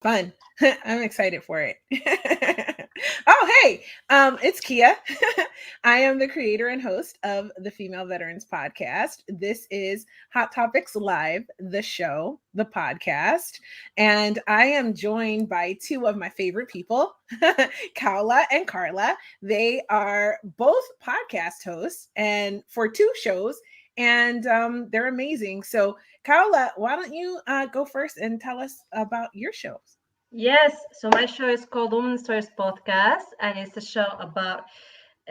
Fun. I'm excited for it. Oh, hey, it's Kia. I am the creator and host of the Female Veterans Podcast. This is Hot Topics Live, the show, the podcast. And I am joined by two of my favorite people, Khaoula and Carla. They are both podcast hosts and for two shows, and they're amazing. So, Khaoula, why don't you go first and tell us about your shows? Yes, so my show is called Women Stories Podcast, and it's a show about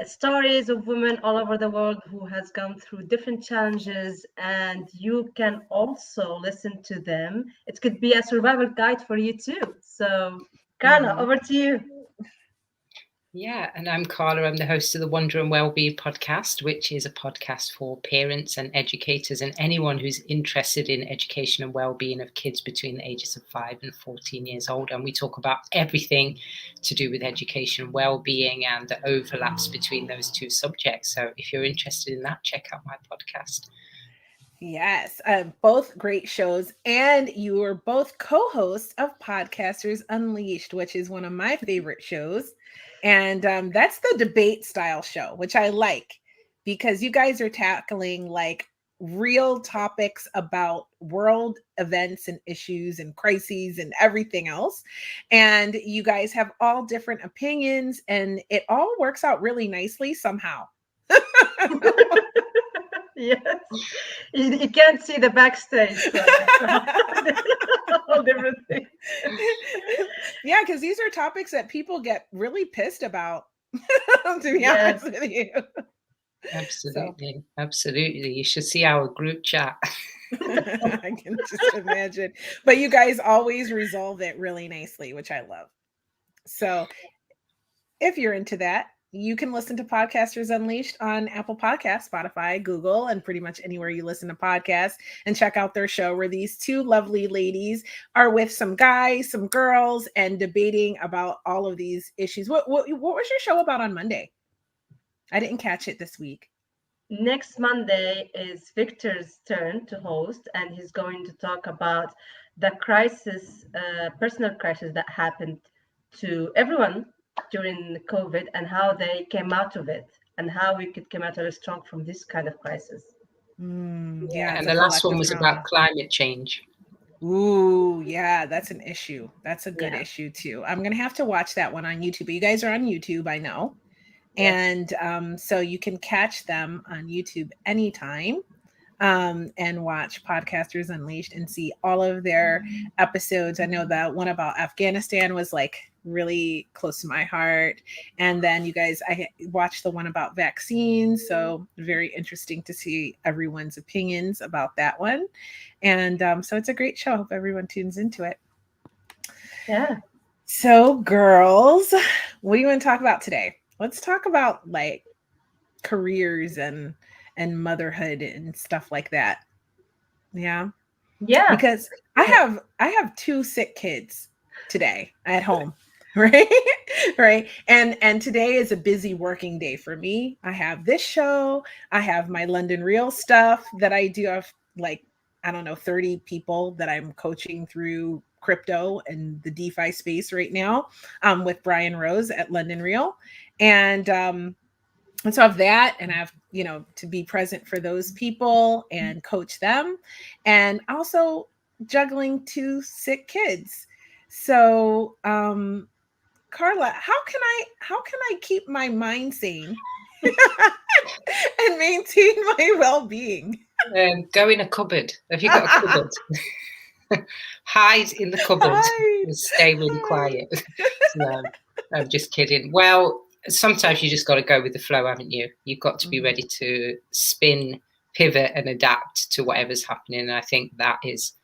stories of women all over the world who has gone through different challenges, and you can also listen to them. It could be a survival guide for you too. So, Carla, Mhm. over to you. Yeah, and I'm Carla. I'm the host of the Wonder and Wellbeing podcast, which is a podcast for parents and educators and anyone who's interested in education and well-being of kids between the ages of 5 and 14 years old. And we talk about everything to do with education and well-being and the overlaps between those two subjects. So if you're interested in that, check out my podcast. Yes, both great shows. And you are both co hosts of Podcasters Unleashed, which is one of my favorite shows. And that's the debate style show, which I like because you guys are tackling like real topics about world events and issues and crises and everything else. And you guys have all different opinions, and it all works out really nicely somehow. Yes, you can't see the backstage, so it's all different things. Yeah, because these are topics that people get really pissed about, to be Yes. honest with you. So Absolutely. You should see our group chat. I can just imagine. But you guys always resolve it really nicely, which I love. So if you're into that, you can listen to Podcasters Unleashed on Apple Podcasts, Spotify, Google, and pretty much anywhere you listen to podcasts, and check out their show where these two lovely ladies are with some guys, some girls, and debating about all of these issues. What was your show about on Monday? I didn't catch it this week. Next Monday is Victor's turn to host, and he's going to talk about the crisis, personal crisis that happened to everyone during COVID and how they came out of it and how we could come out really strong from this kind of crisis. Yeah, And it's a the last one collective was trauma. about climate change. Ooh, yeah, that's an issue. That's a good Yeah. issue too. I'm gonna have to watch that one on YouTube. You guys are on YouTube, I know. Yes. And so you can catch them on YouTube anytime, and watch Podcasters Unleashed and see all of their episodes. I know that one about Afghanistan was like really close to my heart. And then you guys, I watched the one about vaccines. So very interesting to see everyone's opinions about that one. And so it's a great show. I hope everyone tunes into it. Yeah. So, girls, what do you want to talk about today? Let's talk about like careers and motherhood and stuff like that. Yeah, Yeah. because I have two sick kids today at home. Right. Right. And today is a busy working day for me. I have this show, I have my London Real stuff that I do. Have like, I don't know, 30 people that I'm coaching through crypto and the DeFi space right now, with Brian Rose at London Real. And so I have that, and I have, to be present for those people and coach them, and also juggling two sick kids. So, Carla, how can I keep my mind sane and maintain my well-being? Go in a cupboard. Have you got a cupboard? Hide in the cupboard Hide, and stay really hide. quiet. No, I'm just kidding. Well, sometimes you just got to go with the flow, haven't you? You've got to be ready to spin, pivot, and adapt to whatever's happening. And I think that is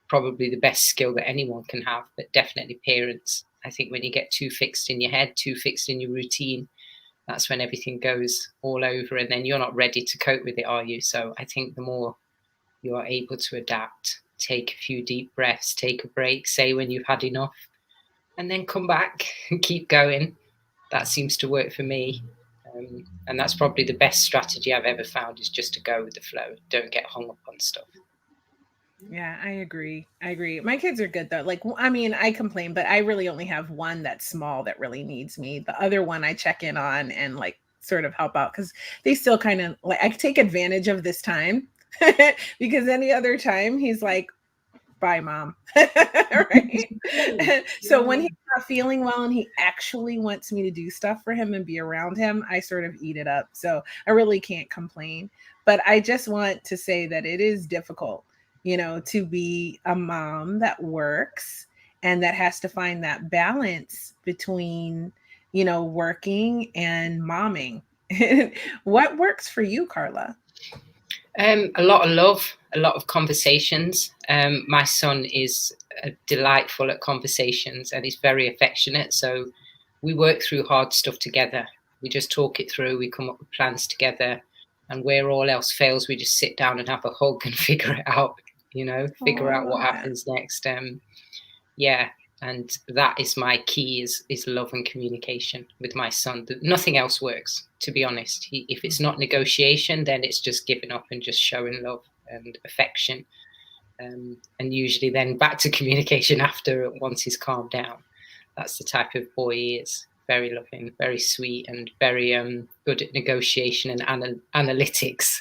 probably the best skill that anyone can have, but definitely parents. I think when you get too fixed in your head, too fixed in your routine, that's when everything goes all over, and then you're not ready to cope with it, are you? So I think the more you are able to adapt, take a few deep breaths, take a break, say when you've had enough, and then come back and keep going. That seems to work for me. And that's probably the best strategy I've ever found, is just to go with the flow. Don't get hung up on stuff. Yeah, I agree. I agree. My kids are good though. Like, I mean, I complain, but I really only have one that's small that really needs me. The other one I check in on and like sort of help out because they still kind of like I take advantage of this time because any other time he's like, bye, mom. Right. So when he's not feeling well and he actually wants me to do stuff for him and be around him, I sort of eat it up. So I really can't complain. But I just want to say that it is difficult, to be a mom that works and that has to find that balance between, working and momming. What works for you, Carla? A lot of love, a lot of conversations. My son is delightful at conversations and he's very affectionate. So we work through hard stuff together. We just talk it through. We come up with plans together. And where all else fails, we just sit down and have a hug and figure it out, figure out what happens next. Yeah. And that is my key is love and communication with my son. Nothing else works, to be honest. If it's not negotiation, then it's just giving up and just showing love and affection. And usually then back to communication after once he's calmed down. That's the type of boy he is. Very loving, very sweet, and very good at negotiation and analytics.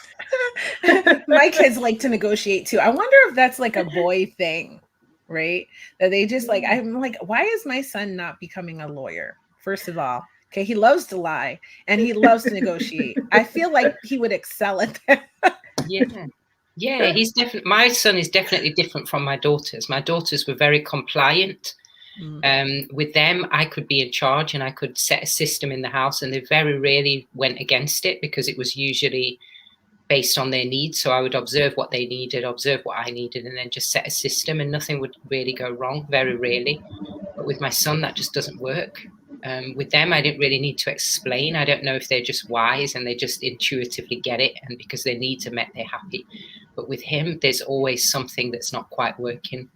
My kids like to negotiate too. I wonder if that's like a boy thing, right? That they just like, I'm like, why is my son not becoming a lawyer? First of all, okay, he loves to lie and he loves to negotiate. I feel like he would excel at that. Yeah, he's definitely. My son is definitely different from my daughters. My daughters were very compliant. With them, I could be in charge and I could set a system in the house, and they very rarely went against it because it was usually based on their needs. So I would observe what they needed, observe what I needed, and then just set a system, and nothing would really go wrong, very rarely. But with my son, that just doesn't work. With them, I didn't really need to explain. I don't know if they're just wise and they just intuitively get it, and because their needs are met, they're happy. But with him, there's always something that's not quite working.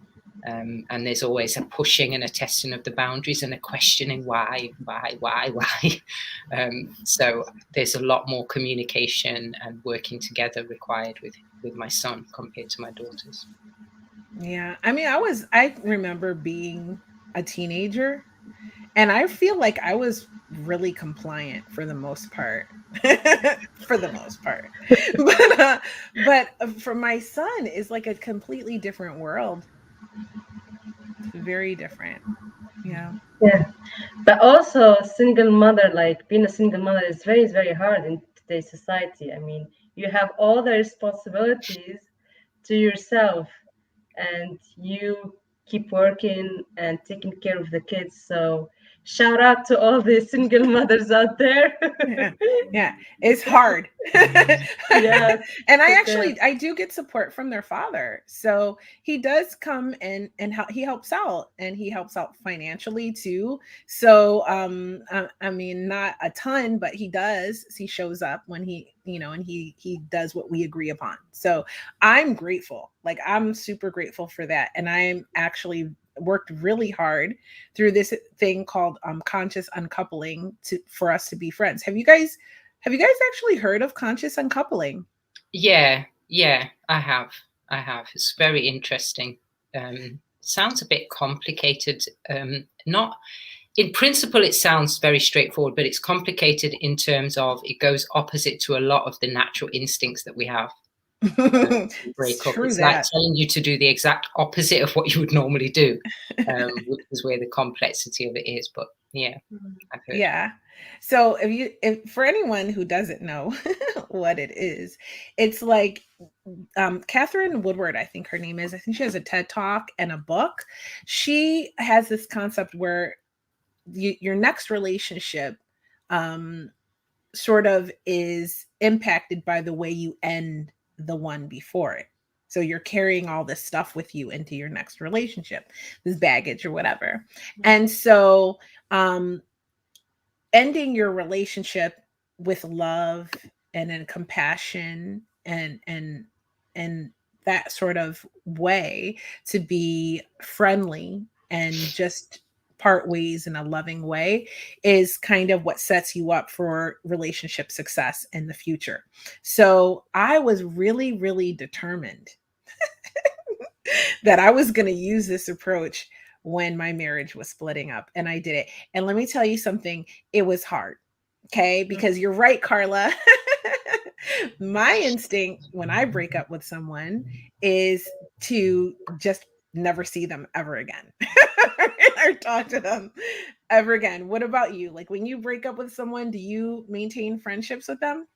And there's always a pushing and a testing of the boundaries and a questioning why. So there's a lot more communication and working together required with my son compared to my daughters. Yeah. I mean, I remember being a teenager and I feel like I was really compliant for the most part. For the most part. But for my son is like a completely different world. Very different. Yeah. But also single mother, like being a single mother is very, very hard in today's society. I mean, you have all the responsibilities to yourself and you keep working and taking care of the kids. So shout out to all the single mothers out there. Yeah, it's hard. Yes. And I do get support from their father. So he does come and he helps out, and he helps out financially too. So I mean, not a ton, but he does. He shows up when and he does what we agree upon. So I'm grateful. Like I'm super grateful for that. And I'm actually worked really hard through this thing called conscious uncoupling for us to be friends. Have you guys actually heard of conscious uncoupling? Yeah, I have. It's very interesting. Sounds a bit complicated. Not in principle, it sounds very straightforward, but it's complicated in terms of it goes opposite to a lot of the natural instincts that we have. Breakup. It's like telling you to do the exact opposite of what you would normally do, which is where the complexity of it is. But yeah, I've heard. Yeah. So if for anyone who doesn't know what it is, it's like Catherine Woodward, I think her name is. I think she has a TED Talk and a book. She has this concept where your next relationship sort of is impacted by the way you end the one before it. So you're carrying all this stuff with you into your next relationship, this baggage or whatever. And so ending your relationship with love and in compassion and that sort of way to be friendly and just part ways in a loving way is kind of what sets you up for relationship success in the future. So I was really, really determined that I was going to use this approach when my marriage was splitting up, and I did it. And let me tell you something, it was hard. Okay, because you're right, Carla. My instinct when I break up with someone is to just never see them ever again or talk to them ever again. What about you? Like when you break up with someone, do you maintain friendships with them?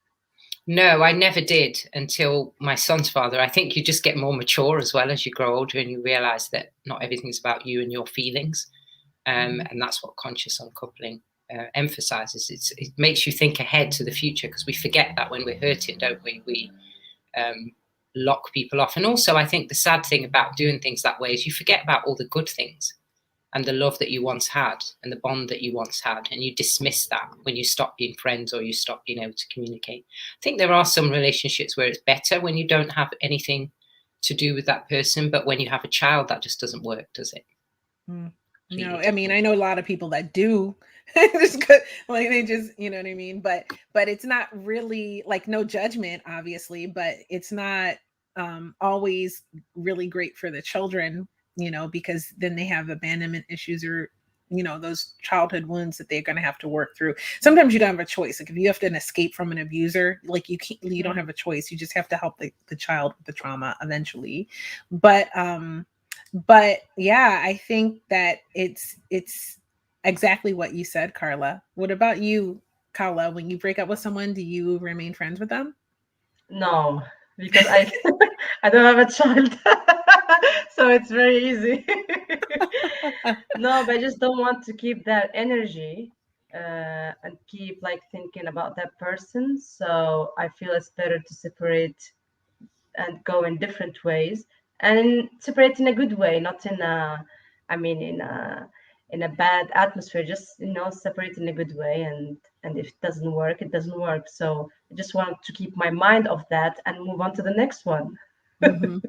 No, I never did until my son's father. I think you just get more mature as well as you grow older, and you realize that not everything's about you and your feelings. And that's what conscious uncoupling emphasizes. It makes you think ahead to the future, because we forget that when we're hurting, don't we? We lock people off. And also, I think the sad thing about doing things that way is you forget about all the good things and the love that you once had and the bond that you once had. And you dismiss that when you stop being friends or you stop being able to communicate. I think there are some relationships where it's better when you don't have anything to do with that person. But when you have a child, that just doesn't work, does it? No, I mean, I know a lot of people that do. It's good. Like they just, you know what I mean? But it's not really, like, no judgment, obviously, but it's not always really great for the children, because then they have abandonment issues or, those childhood wounds that they're going to have to work through. Sometimes you don't have a choice. Like if you have to escape from an abuser, like you don't have a choice. You just have to help the child with the trauma eventually. But yeah, I think that it's exactly what you said, Carla. What about you, Khaoula? When you break up with someone, do you remain friends with them? No, because I I don't have a child, so it's very easy. No, but I just don't want to keep that energy and keep like thinking about that person. So I feel it's better to separate and go in different ways, and separate in a good way, not in a, I mean, in a bad atmosphere. Just separate in a good way, and if it doesn't work, it doesn't work. So I just want to keep my mind off that and move on to the next one. Mm-hmm.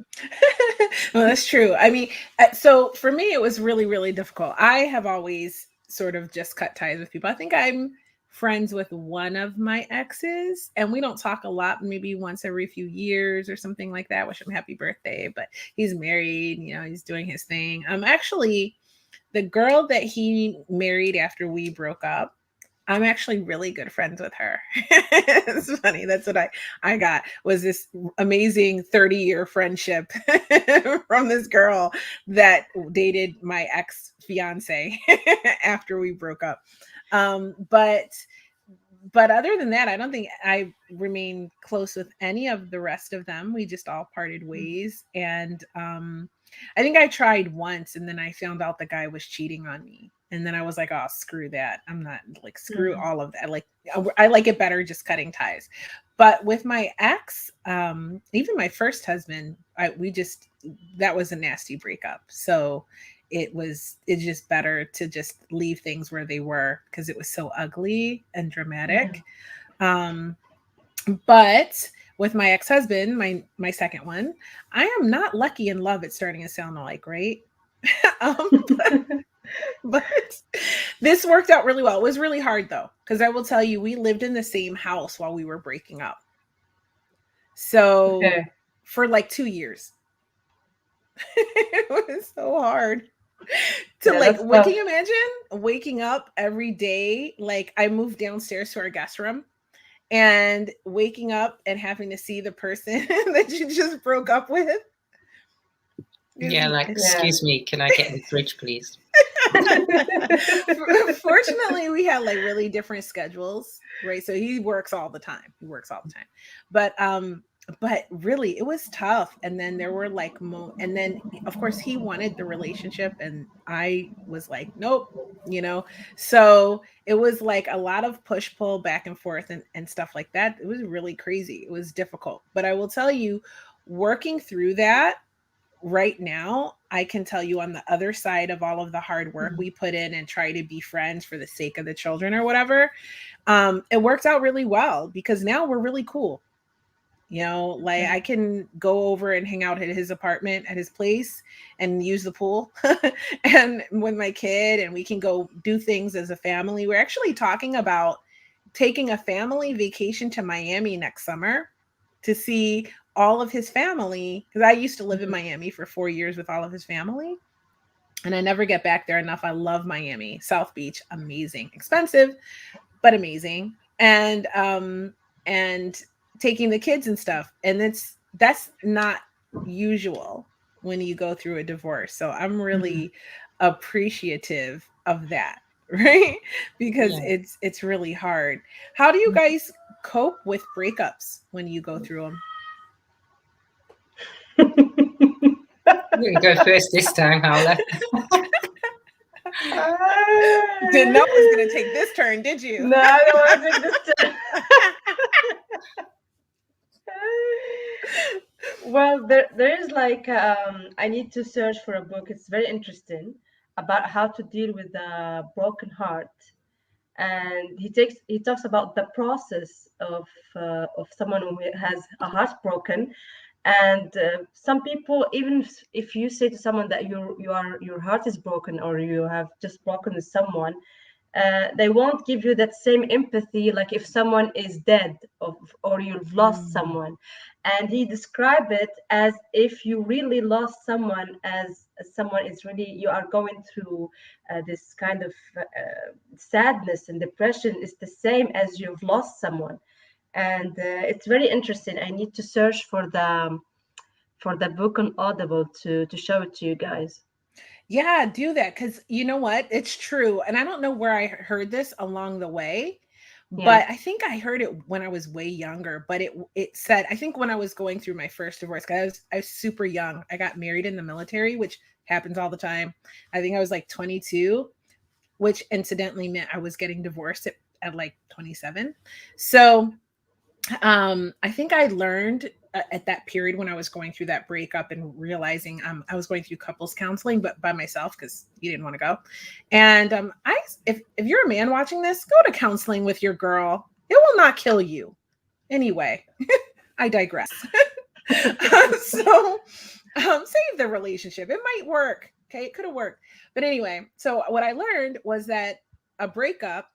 Well, that's true. I mean, so for me, it was really, really difficult. I have always sort of just cut ties with people. I think I'm friends with one of my exes, and we don't talk a lot, maybe once every few years or something like that. Wish him happy birthday, but he's married, he's doing his thing. Actually, the girl that he married after we broke up, I'm actually really good friends with her. It's funny. That's what I got, was this amazing 30-year friendship from this girl that dated my ex-fiance after we broke up. But other than that, I don't think I remain close with any of the rest of them. We just all parted ways. And I think I tried once, and then I found out the guy was cheating on me. And then I was like, oh, screw that. I'm not, like, screw all of that. Like, I like it better just cutting ties. But with my ex, even my first husband, that was a nasty breakup. So it's just better to just leave things where they were, because it was so ugly and dramatic. Yeah. But with my ex-husband, my second one, I am not lucky in love. It's starting to sound like, right? But this worked out really well. It was really hard though, because I will tell you, we lived in the same house while we were breaking up. So for like 2 years. It was so hard to can you imagine waking up every day? Like, I moved downstairs to our guest room and waking up and having to see the person that you just broke up with. Yeah, like, excuse me, can I get in the fridge, please? Fortunately, we had like really different schedules, right? So he works all the time. But really, it was tough. And then there were like and then of course he wanted the relationship, and I was like, nope, So it was like a lot of push pull back and forth and stuff like that. It was really crazy. It was difficult. But I will tell you, working through that right now, I can tell you, on the other side of all of the hard work we put in and try to be friends for the sake of the children or whatever, it works out really well, because now we're really cool. Like, I can go over and hang out at his apartment, at his place, and use the pool and with my kid, and we can go do things as a family. We're actually talking about taking a family vacation to Miami next summer to see all of his family, because I used to live in Miami for 4 years with all of his family, and I never get back there enough. I love Miami. South Beach, amazing. Expensive, but amazing. And taking the kids and stuff. And that's not usual when you go through a divorce. So I'm really appreciative of that, right? Because Yeah. it's really hard. How do you guys cope with breakups when you go through them? You can go first this time, Khaoula. Didn't know it was going to take this turn, did you? No, I don't want to take this turn. Well, there is like I need to search for a book. It's very interesting about how to deal with a broken heart, and he talks about the process of someone who has a heart broken. And some people, even if you say to someone that your heart is broken, or you have just broken with someone, they won't give you that same empathy like if someone is dead, or you've lost Mm. someone. And he described it as if you really lost someone, as someone is really, you are going through this kind of sadness and depression is the same as you've lost someone. And it's very interesting. I need to search for the book on Audible to show it to you guys. Yeah, do that, because you know what? It's true. And I don't know where I heard this along the way, Yeah. but I think I heard it when I was way younger. But it said, I think when I was going through my first divorce, because I was super young. I got married in the military, which happens all the time. I think I was like 22, which incidentally meant I was getting divorced at like 27. So I think I learned at that period when I was going through that breakup and realizing I was going through couples counseling, but by myself because you didn't want to go. And if you're a man watching this, go to counseling with your girl. It will not kill you. Anyway, I digress. So save the relationship. It might work. Okay, it could have worked. But anyway, so what I learned was that a breakup,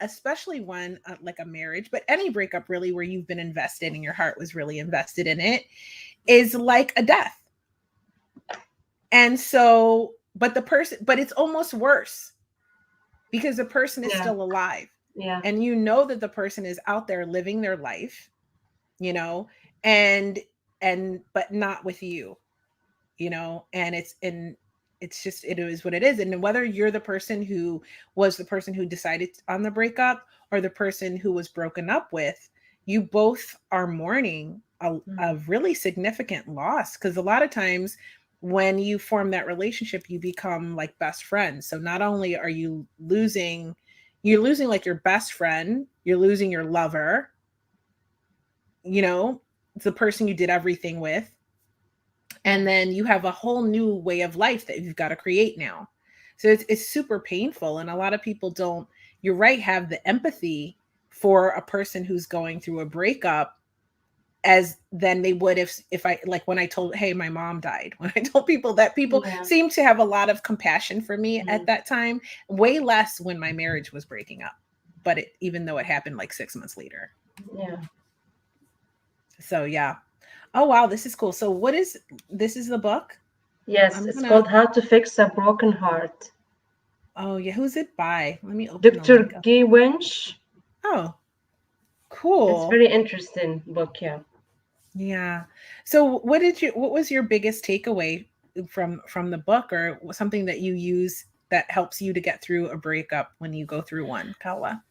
especially one like a marriage, but any breakup really where you've been invested and your heart was really invested in it, is like a death. And so, but it's almost worse because the person is Yeah. still alive. Yeah. And you know that the person is out there living their life, you know, and but not with you, you know, and it's just, it is what it is. And whether you're the person who was the person who decided on the breakup or the person who was broken up with, you both are mourning a really significant loss, because a lot of times when you form that relationship you become like best friends. So not only are you're losing like your best friend, you're losing your lover, you know, it's the person you did everything with, and then you have a whole new way of life that you've got to create now. So it's super painful, and a lot of people don't, you're right, have the empathy for a person who's going through a breakup as than they would if I, like when I told, hey, my mom died, when I told people that, people Yeah. seem to have a lot of compassion for me Mhm. at that time, way less when my marriage was breaking up, but even though it happened like 6 months later. Yeah. So yeah. Oh wow, this is cool. So this is the book? Yes, I'm it's gonna called How to Fix a Broken Heart. Oh yeah, who's it by? Let me open the link Dr. up. Guy Winch. Oh, It's cool. very interesting book, yeah. Yeah. So what was your biggest takeaway from the book, or something that you use that helps you to get through a breakup when you go through one, Kala?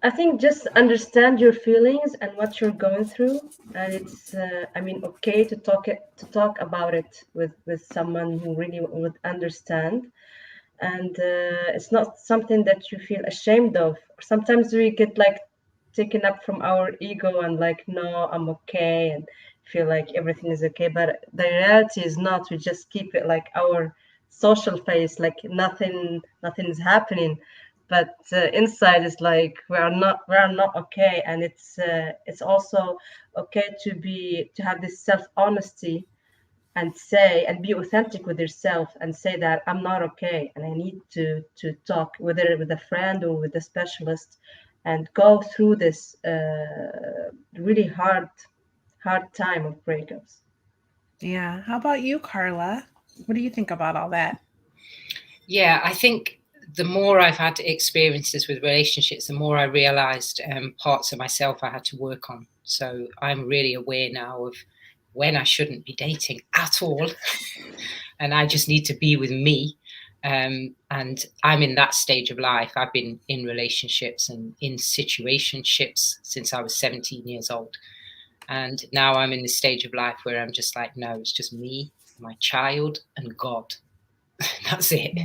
I think just understand your feelings and what you're going through, and it's I mean, okay to talk about it with someone who really would understand. And it's not something that you feel ashamed of. Sometimes we get like taken up from our ego and like, no, I'm okay, and feel like everything is okay, but the reality is not. We just keep it like our social face, like nothing is happening, but inside is like we are not okay. And it's also okay to have this self honesty, and say and be authentic with yourself, and say that I'm not okay and I need to talk, whether with a friend or with a specialist, and go through this really hard time of breakups. Yeah. How about you, Carla? What do you think about all that? Yeah, I think the more I've had experiences with relationships, the more I realized parts of myself I had to work on. So I'm really aware now of when I shouldn't be dating at all. And I just need to be with me. And I'm in that stage of life. I've been in relationships and in situationships since I was 17 years old. And now I'm in this stage of life where I'm just like, no, it's just me, my child, and God. That's it.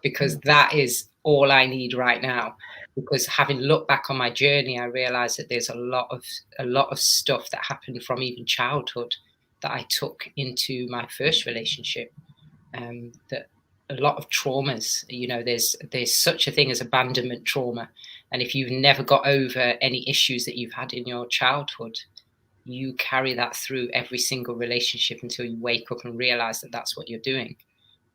Because that is all I need right now. Because having looked back on my journey, I realized that there's a lot of stuff that happened from even childhood that I took into my first relationship. That a lot of traumas, there's such a thing as abandonment trauma. And if you've never got over any issues that you've had in your childhood, you carry that through every single relationship until you wake up and realize that that's what you're doing.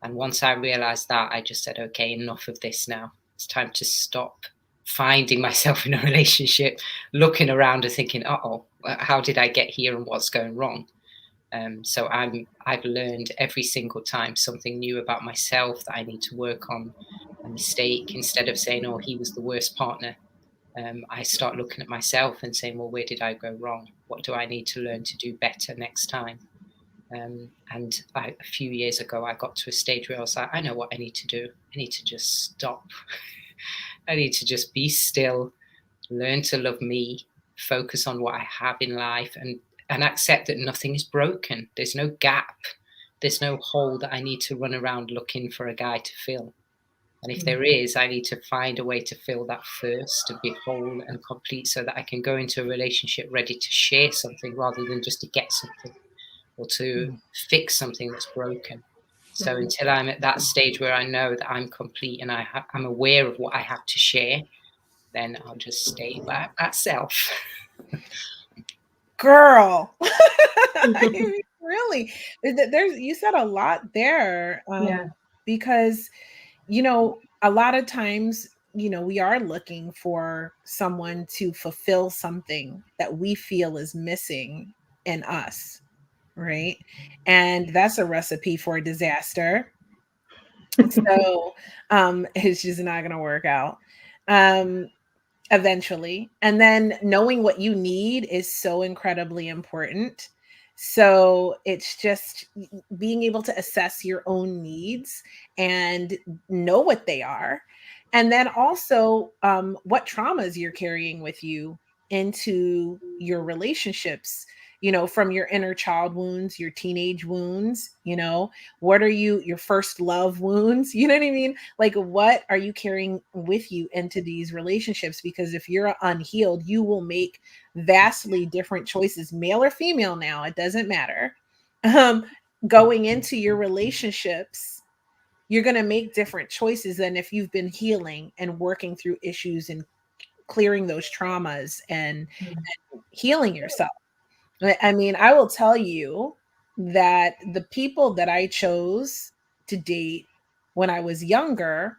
And once I realized that, I just said, okay, enough of this now. It's time to stop finding myself in a relationship, looking around and thinking, uh-oh, how did I get here and what's going wrong? So I've learned every single time something new about myself that I need to work on. A mistake, instead of saying, oh, he was the worst partner, I start looking at myself and saying, well, where did I go wrong? What do I need to learn to do better next time? And a few years ago, I got to a stage where I was like, I know what I need to do. I need to just stop. I need to just be still, learn to love me, focus on what I have in life, and accept that nothing is broken. There's no gap. There's no hole that I need to run around looking for a guy to fill. And if there is, I need to find a way to fill that first, to be whole and complete, so that I can go into a relationship ready to share something rather than just to get something or to fix something that's broken. So until I'm at that stage where I know that I'm complete and I'm aware of what I have to share, then I'll just stay by myself. Girl. I mean, really, you said a lot there. Yeah. Because a lot of times, we are looking for someone to fulfill something that we feel is missing in us, right? And that's a recipe for disaster. So it's just not going to work out. Um, Eventually. And then knowing what you need is so incredibly important. So it's just being able to assess your own needs and know what they are. And then also what traumas you're carrying with you into your relationships, from your inner child wounds, your teenage wounds, what are your first love wounds? You know what I mean? Like, what are you carrying with you into these relationships? Because if you're unhealed, you will make vastly different choices, male or female now, it doesn't matter. Um, Going into your relationships, you're going to make different choices than if you've been healing and working through issues and clearing those traumas and healing yourself. I mean, I will tell you that the people that I chose to date when I was younger,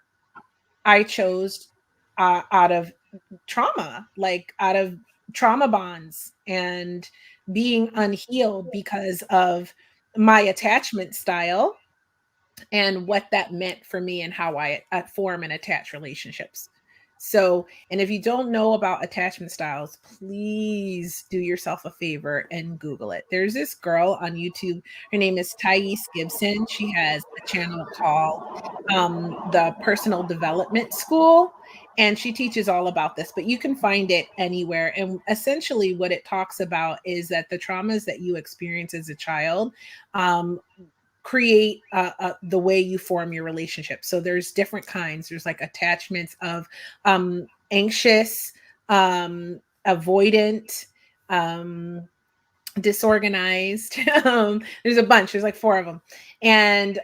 I chose out of trauma, like out of trauma bonds and being unhealed because of my attachment style and what that meant for me and how I form and attach relationships. So, and if you don't know about attachment styles, please do yourself a favor and Google it. There's this girl on YouTube. Her name is Thais Gibson. She has a channel called the Personal Development School, and she teaches all about this, but you can find it anywhere. And essentially, what it talks about is that the traumas that you experience as a child create the way you form your relationship. So there's different kinds. There's like attachments of anxious, avoidant, disorganized. There's a bunch. There's like four of them, and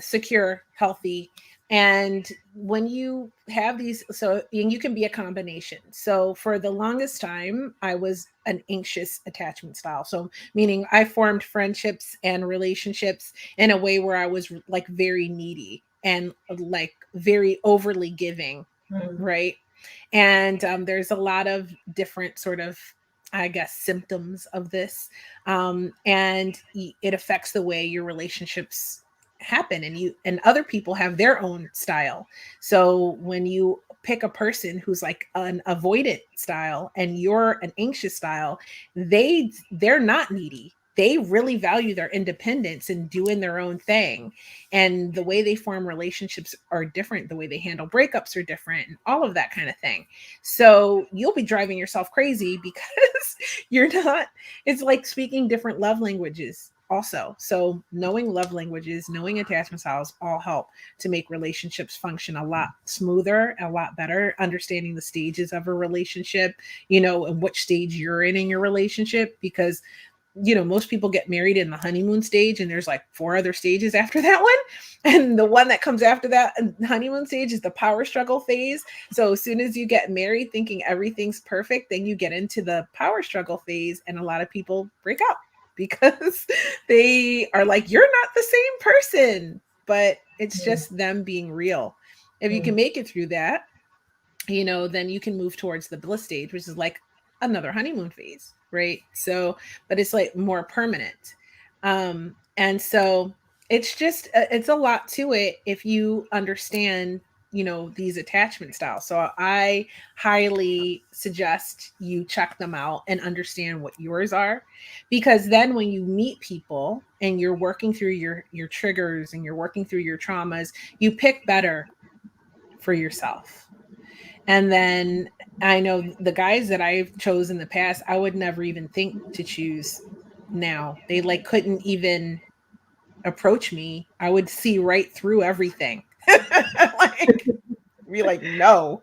secure, healthy. And when you have these, so and you can be a combination. So for the longest time, I was an anxious attachment style. So meaning I formed friendships and relationships in a way where I was like very needy and like very overly giving, right? And there's a lot of different sort of I guess, symptoms of this. And it affects the way your relationships happen, and you and other people have their own style. So when you pick a person who's like an avoidant style and you're an anxious style, they're not needy. They really value their independence and doing their own thing. And the way they form relationships are different. The way they handle breakups are different, and all of that kind of thing. So you'll be driving yourself crazy because you're not, it's like speaking different love languages also. So knowing love languages, knowing attachment styles all help to make relationships function a lot smoother, a lot better, understanding the stages of a relationship, and which stage you're in your relationship. Because most people get married in the honeymoon stage, and there's like 4 other stages after that one. And the one that comes after that honeymoon stage is the power struggle phase. So as soon as you get married thinking everything's perfect, then you get into the power struggle phase, and a lot of people break up because they are like, you're not the same person. But it's just them being real. If you can make it through that, then you can move towards the bliss stage, which is like another honeymoon phase, right? So, but it's like more permanent. And so it's just, it's a lot to it if you understand, these attachment styles. So I highly suggest you check them out and understand what yours are, because then when you meet people and you're working through your triggers and you're working through your traumas, you pick better for yourself. And then I know the guys that I've chosen in the past, I would never even think to choose now. They like couldn't even approach me. I would see right through everything. Like, be like, no.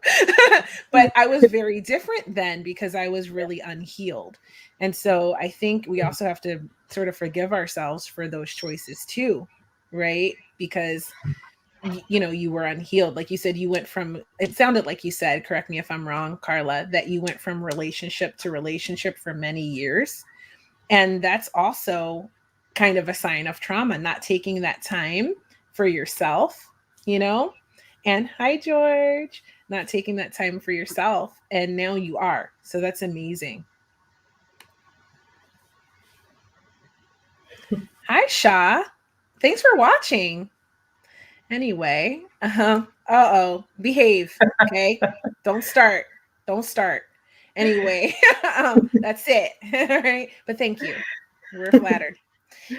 But I was very different then because I was really unhealed. And so I think we also have to sort of forgive ourselves for those choices too, right? Because you were unhealed. Like you said, you went from, it sounded like you said, correct me if I'm wrong, Carla, that you went from relationship to relationship for many years. And that's also kind of a sign of trauma, not taking that time for yourself, and hi, George, not taking that time for yourself. And now you are. So that's amazing. Hi, Sha. Thanks for watching. Anyway, behave. Okay. Don't start. Don't start. Anyway, that's it. All right. But thank you. We're flattered.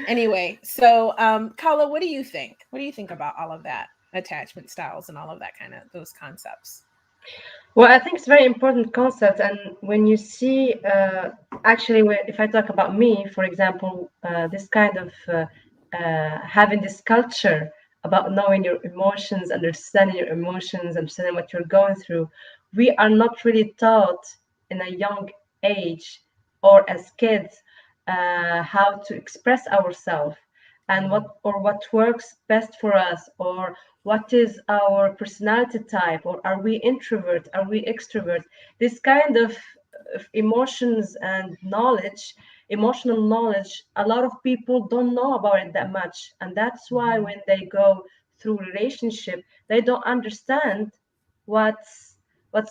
Anyway, so Khaoula, what do you think? What do you think about all of that? Attachment styles and all of that kind of those concepts? Well, I think it's a very important concept. And when you see, actually, if I talk about me, for example, this kind of having this culture about knowing your emotions, understanding what you're going through, we are not really taught in a young age or as kids how to express ourselves and what works best for us, or what is our personality type, or are we introvert, are we extrovert. This kind of emotions and knowledge, emotional knowledge, a lot of people don't know about it that much. And that's why when they go through relationship, they don't understand what's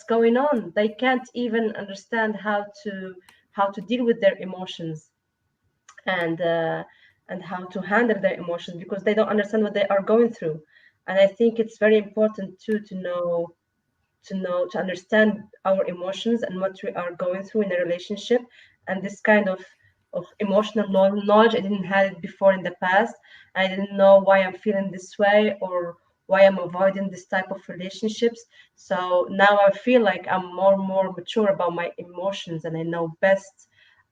going on. They can't even understand how to deal with their emotions, and how to handle their emotions, because they don't understand what they are going through. And I think it's very important too to understand our emotions and what we are going through in a relationship. And this kind of emotional knowledge, I didn't have it before in the past. I didn't know why I'm feeling this way, or why I'm avoiding this type of relationships. So now I feel like I'm more and more mature about my emotions, and I know best,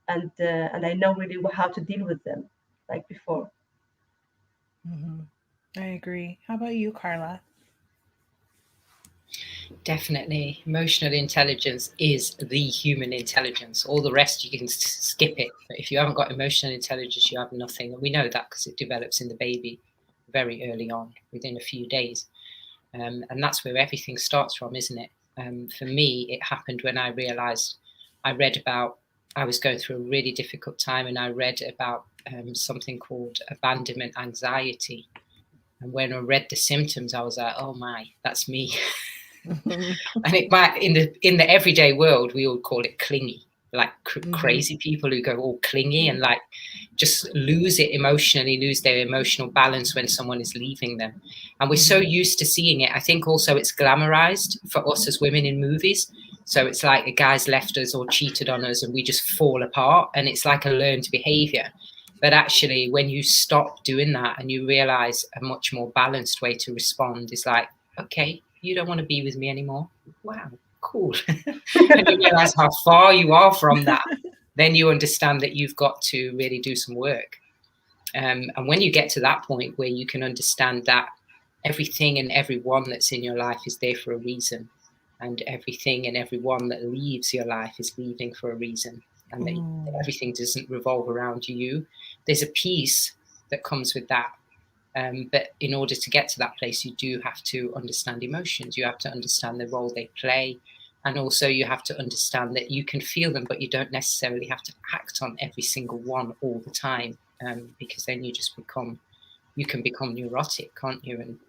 and I know really how to deal with them like before. I agree. How about you, Carla? Definitely. Emotional intelligence is the human intelligence. All the rest, you can skip it. But if you haven't got emotional intelligence, you have nothing. And we know that because it develops in the baby very early on, within a few days. And that's where everything starts from, isn't it? For me, it happened when I realized I was going through a really difficult time, and I read about something called abandonment anxiety. And when I read the symptoms, I was like, oh my, that's me. And it might, in the everyday world, we all call it clingy, like crazy people who go all clingy and like just lose it emotionally, lose their emotional balance when someone is leaving them. And we're so used to seeing it. I think also it's glamorized for us as women in movies. So it's like a guy's left us or cheated on us and we just fall apart, and it's like a learned behavior. But actually, when you stop doing that and you realize a much more balanced way to respond is like, okay, you don't want to be with me anymore. Wow, cool. And you realize how far you are from that. Then you understand that you've got to really do some work. And when you get to that point where you can understand that everything and everyone that's in your life is there for a reason, and everything and everyone that leaves your life is leaving for a reason, and that everything doesn't revolve around you, there's a peace that comes with that. But in order to get to that place, you do have to understand emotions. You have to understand the role they play. And also you have to understand that you can feel them, but you don't necessarily have to act on every single one all the time, because then you can become neurotic, can't you? And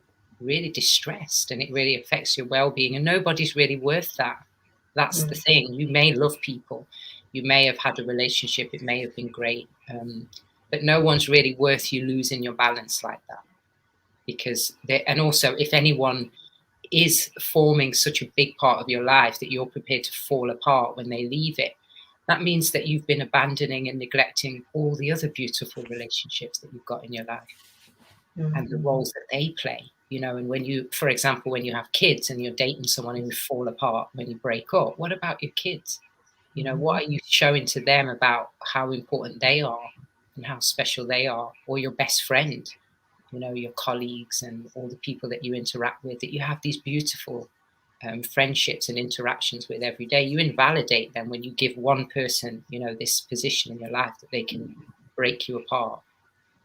really distressed, and it really affects your well-being. And nobody's really worth that. That's the thing. You may love people. You may have had a relationship. It may have been great. But no one's really worth you losing your balance like that. And also, if anyone is forming such a big part of your life that you're prepared to fall apart when they leave it, that means that you've been abandoning and neglecting all the other beautiful relationships that you've got in your life and the roles that they play. And when you, for example, when you have kids and you're dating someone and you fall apart when you break up, what about your kids? What are you showing to them about how important they are and how special they are? Or your best friend, your colleagues and all the people that you interact with, that you have these beautiful friendships and interactions with every day. You invalidate them when you give one person, this position in your life that they can break you apart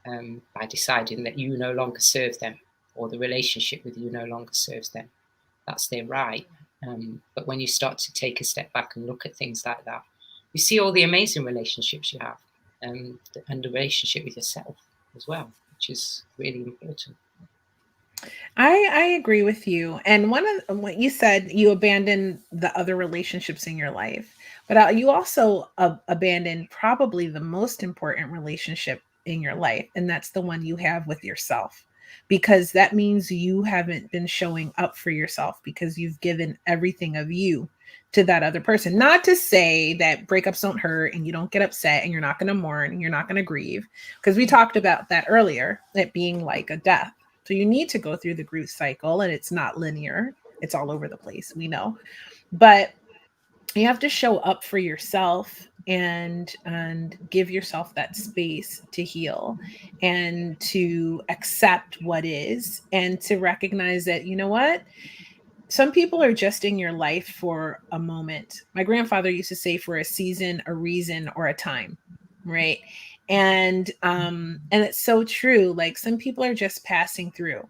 by deciding that you no longer serve them, or the relationship with you no longer serves them. That's their right. But when you start to take a step back and look at things like that, you see all the amazing relationships you have, and the relationship with yourself as well, which is really important. I agree with you. And one of what you said, you abandoned the other relationships in your life, but you also abandoned probably the most important relationship in your life, and that's the one you have with yourself. Because that means you haven't been showing up for yourself, because you've given everything of you to that other person. Not to say that breakups don't hurt and you don't get upset and you're not going to mourn and you're not going to grieve, because we talked about that earlier, it being like a death. So you need to go through the grief cycle, and it's not linear. It's all over the place, we know. But you have to show up for yourself and give yourself that space to heal and to accept what is, and to recognize that, what, some people are just in your life for a moment. My grandfather used to say, for a season, a reason, or a time, right? And it's so true. Like, some people are just passing through,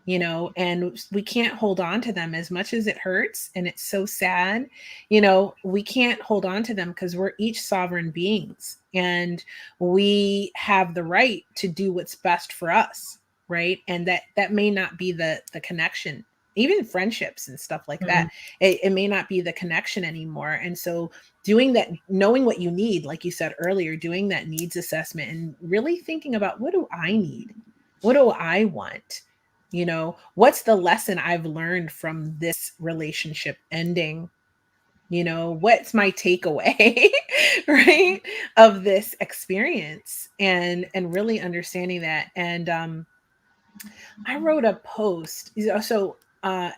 and we can't hold on to them as much as it hurts. And it's so sad, we can't hold on to them, because we're each sovereign beings, and we have the right to do what's best for us. Right. And that may not be the connection, even friendships and stuff like that. It may not be the connection anymore. And so doing that, knowing what you need, like you said earlier, doing that needs assessment and really thinking about, what do I need? What do I want? What's the lesson I've learned from this relationship ending? What's my takeaway, right, of this experience, and really understanding that. And I wrote a post. So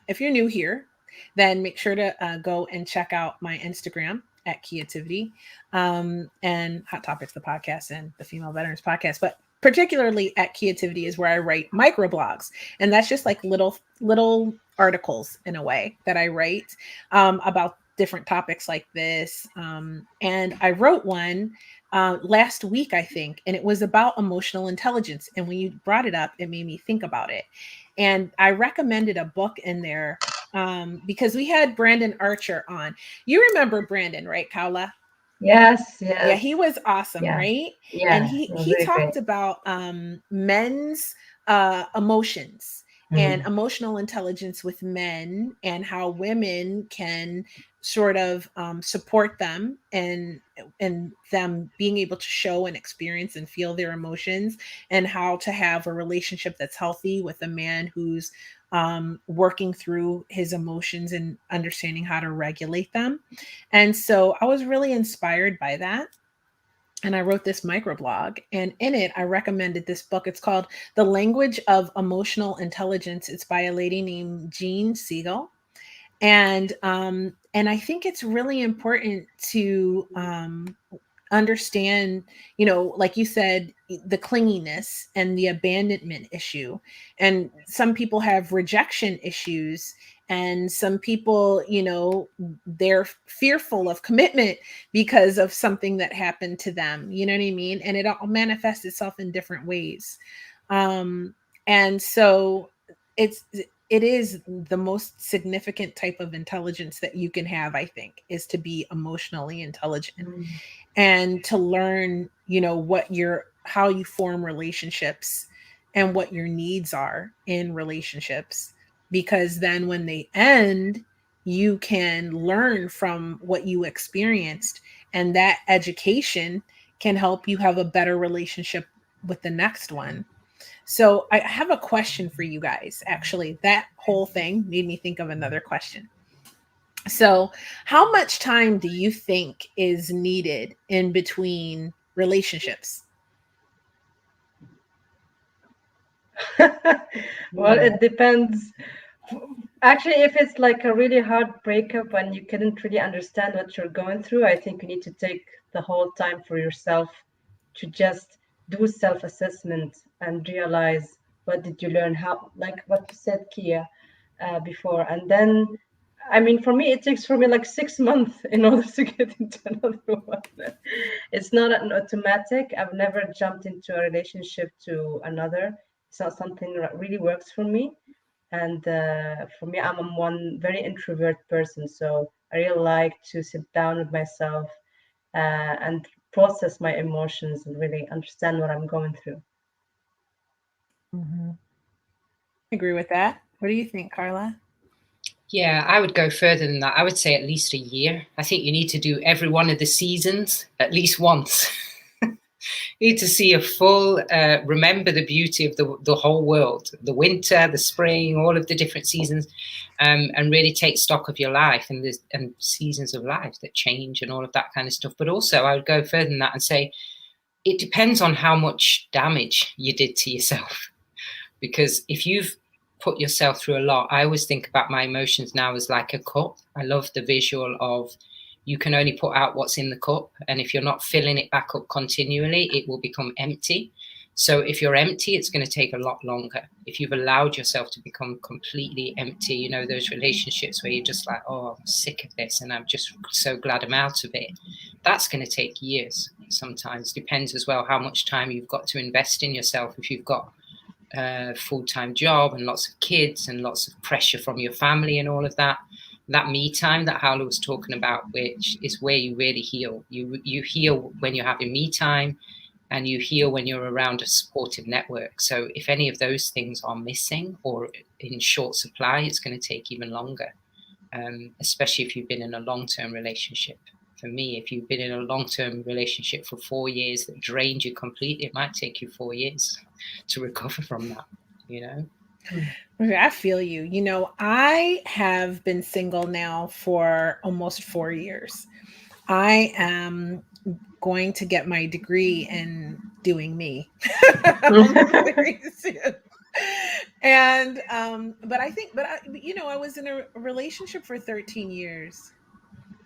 if you're new here, then make sure to go and check out my Instagram at Creativity, and Hot Topics, the podcast, and the Female Veterans podcast. But particularly at Creativity is where I write microblogs. And that's just like little articles, in a way, that I write about different topics like this. And I wrote one last week, I think, and it was about emotional intelligence. And when you brought it up, it made me think about it. And I recommended a book in there because we had Brandon Archer on. You remember Brandon, right, Khaoula? Yes. Yeah, he was awesome, right? Yeah, And he talked about men's emotions and emotional intelligence with men, and how women can sort of support them, and them being able to show and experience and feel their emotions, and how to have a relationship that's healthy with a man who's working through his emotions and understanding how to regulate them. And so I was really inspired by that. And I wrote this microblog, and in it, I recommended this book. It's called The Language of Emotional Intelligence. It's by a lady named Jean Siegel. And I think it's really important to understand, like you said, the clinginess and the abandonment issue. And some people have rejection issues, and some people, they're fearful of commitment because of something that happened to them. You know what I mean? And it all manifests itself in different ways. And so it's it is the most significant type of intelligence that you can have, I think, is to be emotionally intelligent and to learn, how you form relationships and what your needs are in relationships. Because then when they end, you can learn from what you experienced, and that education can help you have a better relationship with the next one. So I have a question for you guys. Actually, that whole thing made me think of another question. So, how much time do you think is needed in between relationships? Well, it depends. Actually, if it's like a really hard breakup and you couldn't really understand what you're going through, I think you need to take the whole time for yourself to just do self-assessment and realize what did you learn, how, like what you said, Kia, before. And then, I mean, for me, it takes for me like 6 months in order to get into another one. It's not an automatic. I've never jumped into a relationship to another. It's not something that really works for me. And for me, I'm one very introvert person, so I really like to sit down with myself and process my emotions and really understand what I'm going through. Mm-hmm. I agree with that. What do you think, Carla? Yeah, I would go further than that. I would say at least a year. I think you need to do every one of the seasons at least once. You need to see a full, remember the beauty of the whole world, the winter, the spring, all of the different seasons, and really take stock of your life and seasons of life that change and all of that kind of stuff. But also, I would go further than that and say it depends on how much damage you did to yourself. Because if you've put yourself through a lot, I always think about my emotions now as like a cup. I love the visual of you can only put out what's in the cup. And if you're not filling it back up continually, it will become empty. So if you're empty, it's going to take a lot longer. If you've allowed yourself to become completely empty, those relationships where you're just like, oh, I'm sick of this and I'm just so glad I'm out of it. That's going to take years sometimes. Depends as well how much time you've got to invest in yourself. If you've got a full-time job and lots of kids and lots of pressure from your family and all of that me time that Khaoula was talking about, which is where you really heal. You heal when you're having me time, and you heal when you're around a supportive network. So if any of those things are missing or in short supply, it's going to take even longer, especially if you've been in a long-term relationship. For me, if you've been in a long-term relationship for 4 years that drained you completely, it might take you 4 years to recover from that. I feel you. I have been single now for almost 4 years. I am going to get my degree in doing me very soon. And but I was in a relationship for 13 years,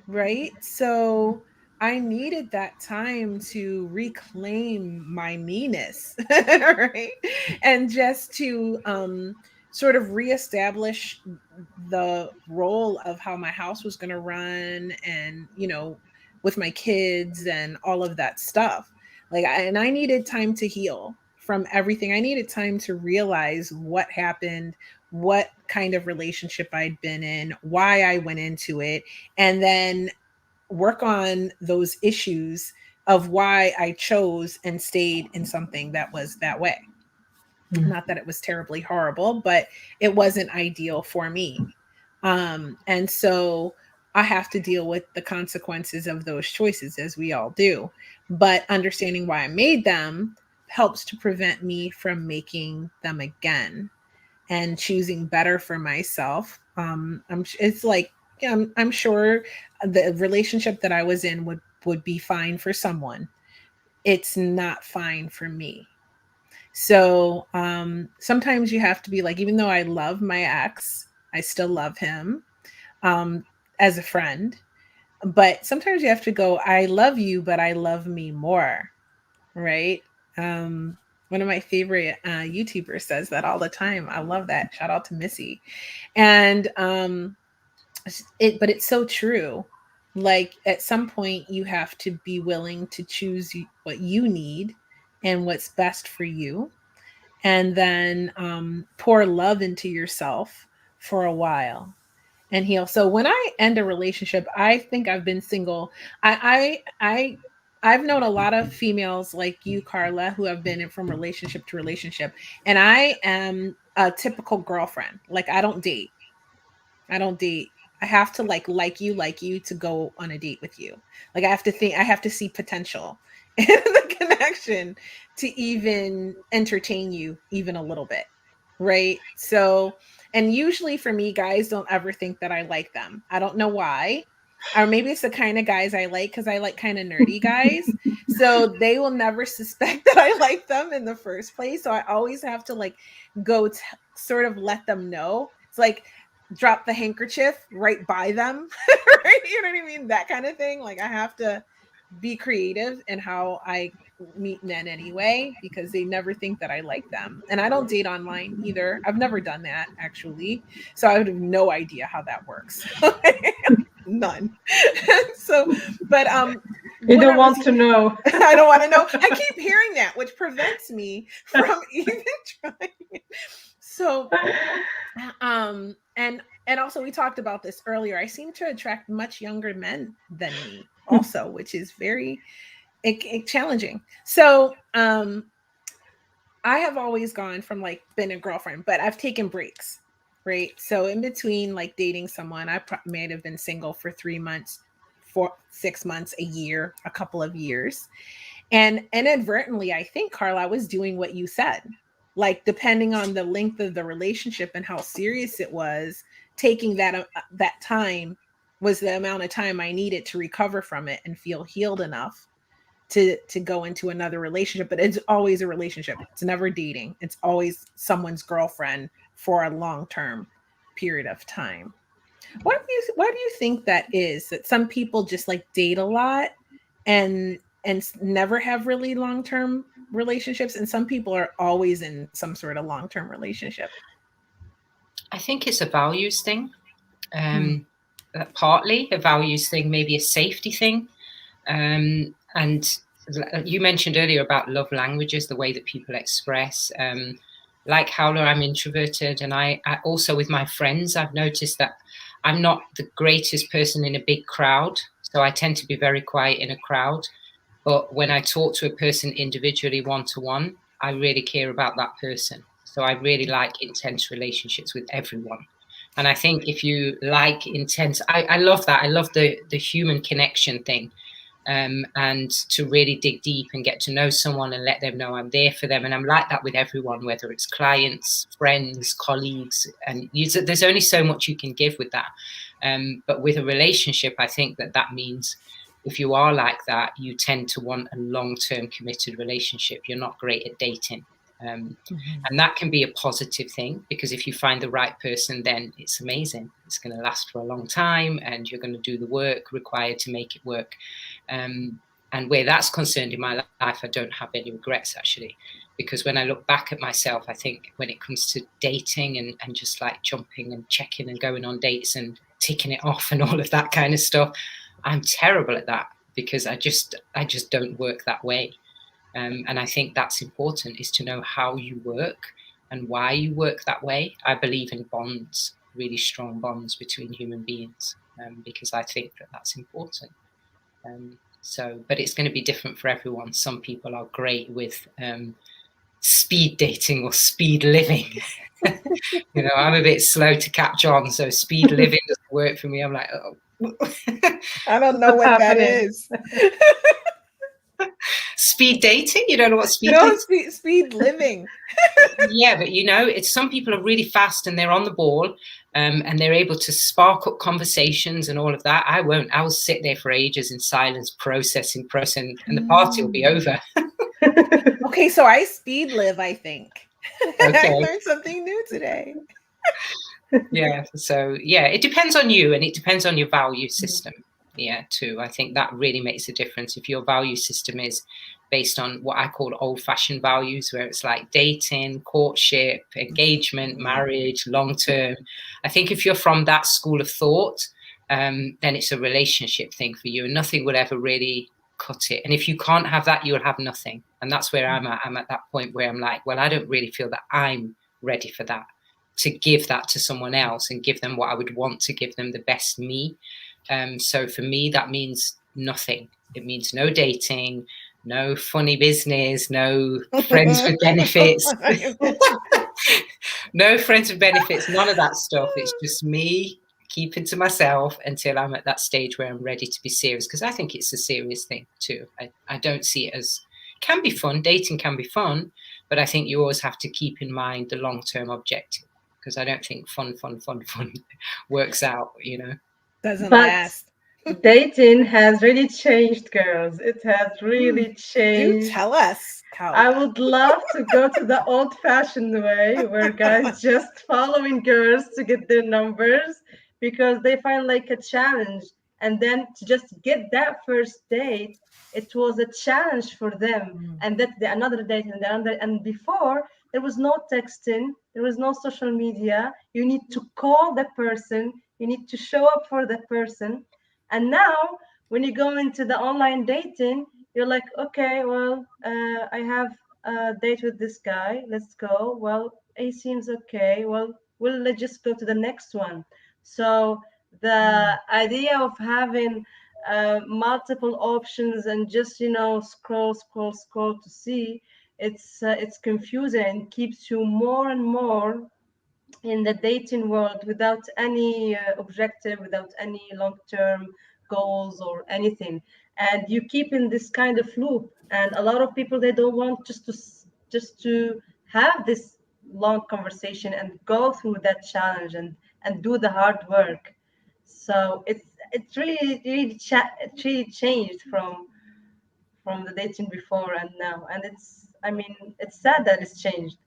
right? So I needed that time to reclaim my meanness, right? And just to sort of reestablish the role of how my house was going to run, and with my kids and all of that stuff. And I needed time to heal from everything. I needed time to realize what happened, what kind of relationship I'd been in, why I went into it, and then work on those issues of why I chose and stayed in something that was that way. Not that it was terribly horrible, but it wasn't ideal for me. And so I have to deal with the consequences of those choices, as we all do. But understanding why I made them helps to prevent me from making them again and choosing better for myself. It's like, I'm sure the relationship that I was in would be fine for someone. It's not fine for me. So sometimes you have to be like, even though I love my ex, I still love him um, as a friend. But sometimes you have to go, I love you, but I love me more. Right. One of my favorite YouTubers says that all the time. I love that. Shout out to Missy. And but it's so true. Like at some point, you have to be willing to choose what you need and what's best for you, and then pour love into yourself for a while and heal. So when I end a relationship, I think I've been single. I've known a lot of females like you, Carla, who have been in from relationship to relationship, and I am a typical girlfriend. Like I don't date. I don't date. I have to like you to go on a date with you. Like I have to see potential in the connection to even entertain you even a little bit. Right? So, and usually for me, guys don't ever think that I like them. I don't know why. Or maybe it's the kind of guys I like because I like kind of nerdy guys. So they will never suspect that I like them in the first place. So I always have to like sort of let them know. It's like drop the handkerchief right by them. Right? You know what I mean? That kind of thing. Like I have to be creative in how I meet men anyway, because they never think that I like them. And I don't date online either. I've never done that actually. So I would have no idea how that works. None. So, but You when don't I was want to know. I don't want to know. I keep hearing that, which prevents me from even trying. So and also we talked about this earlier. I seem to attract much younger men than me also, which is very challenging. So I have always gone from like been a girlfriend, but I've taken breaks, right? So in between like dating someone, I may have been single for 3 months, 6 months, a year, a couple of years. And inadvertently, I think, Carla, I was doing what you said. Like depending on the length of the relationship and how serious it was, taking that time was the amount of time I needed to recover from it and feel healed enough to go into another relationship. But it's always a relationship. It's never dating. It's always someone's girlfriend for a long-term period of time. Why do you think that is? That some people just like date a lot and never have really long-term relationships, and some people are always in some sort of long-term relationship? I think it's a values thing. Partly a values thing, maybe a safety thing. And you mentioned earlier about love languages, the way that people express. Like Khaoula, I'm introverted, and I also with my friends, I've noticed that I'm not the greatest person in a big crowd, so I tend to be very quiet in a crowd. But when I talk to a person individually, one-to-one, I really care about that person. So I really like intense relationships with everyone. And I think if you like intense, I love that. I love the human connection thing. And to really dig deep and get to know someone and let them know I'm there for them. And I'm like that with everyone, whether it's clients, friends, colleagues, and there's only so much you can give with that. But with a relationship, I think that means if you are like that, you tend to want a long-term committed relationship. You're not great at dating. And that can be a positive thing, because if you find the right person, then it's amazing. It's going to last for a long time and you're going to do the work required to make it work. And where that's concerned in my life, I don't have any regrets, actually, because when I look back at myself, I think when it comes to dating and just like jumping and checking and going on dates and ticking it off and all of that kind of stuff, I'm terrible at that, because I just don't work that way. And I think that's important, is to know how you work and why you work that way. I believe in bonds, really strong bonds between human beings, because I think that's important. But it's going to be different for everyone. Some people are great with speed dating or speed living. You know, I'm a bit slow to catch on, so speed living doesn't work for me. I'm like, oh. I don't know what that is. Speed dating? You don't know what speed No, dating? speed living. Yeah, but you know, it's some people are really fast and they're on the ball, and they're able to spark up conversations and all of that. I won't. I will sit there for ages in silence, processing, and the party will be over. Okay, so I speed live, I think. Okay. I learned something new today. Yeah. So yeah, it depends on you, and it depends on your value system. Yeah, too. I think that really makes a difference. If your value system is based on what I call old-fashioned values, where it's like dating, courtship, engagement, marriage, long-term. I think if you're from that school of thought, then it's a relationship thing for you, and nothing will ever really cut it. And if you can't have that, you'll have nothing. And that's where I'm at. I'm at that point where I'm like, well, I don't really feel that I'm ready for that, to give that to someone else and give them what I would want to give them, the best me. So for me, that means nothing. It means no dating, no funny business, no friends with benefits, no friends with benefits, none of that stuff. It's just me keeping to myself until I'm at that stage where I'm ready to be serious, because I think it's a serious thing too. I don't see it as, can be fun, dating can be fun, but I think you always have to keep in mind the long-term objective, because I don't think fun works out, you know. Doesn't But last. dating has really changed, girls. It has really Do changed. tell us, Khaoula. I would love to go to the old-fashioned way where guys just following girls to get their numbers because they find like a challenge. And then to just get that first date, it was a challenge for them. And that another date and another. And before, there was no texting, there was no social media. You need to call the person, you need to show up for the person. And now, when you go into the online dating, you're like, okay, well, I have a date with this guy. Let's go. Well, he seems okay. Well, let's just go to the next one. So the idea of having multiple options and just scroll to see, it's confusing and keeps you more and more in the dating world without any objective, without any long-term goals or anything, and you keep in this kind of loop. And a lot of people, they don't want just to have this long conversation and go through that challenge and do the hard work. So it's it really changed from the dating before and now, and it's sad that it's changed.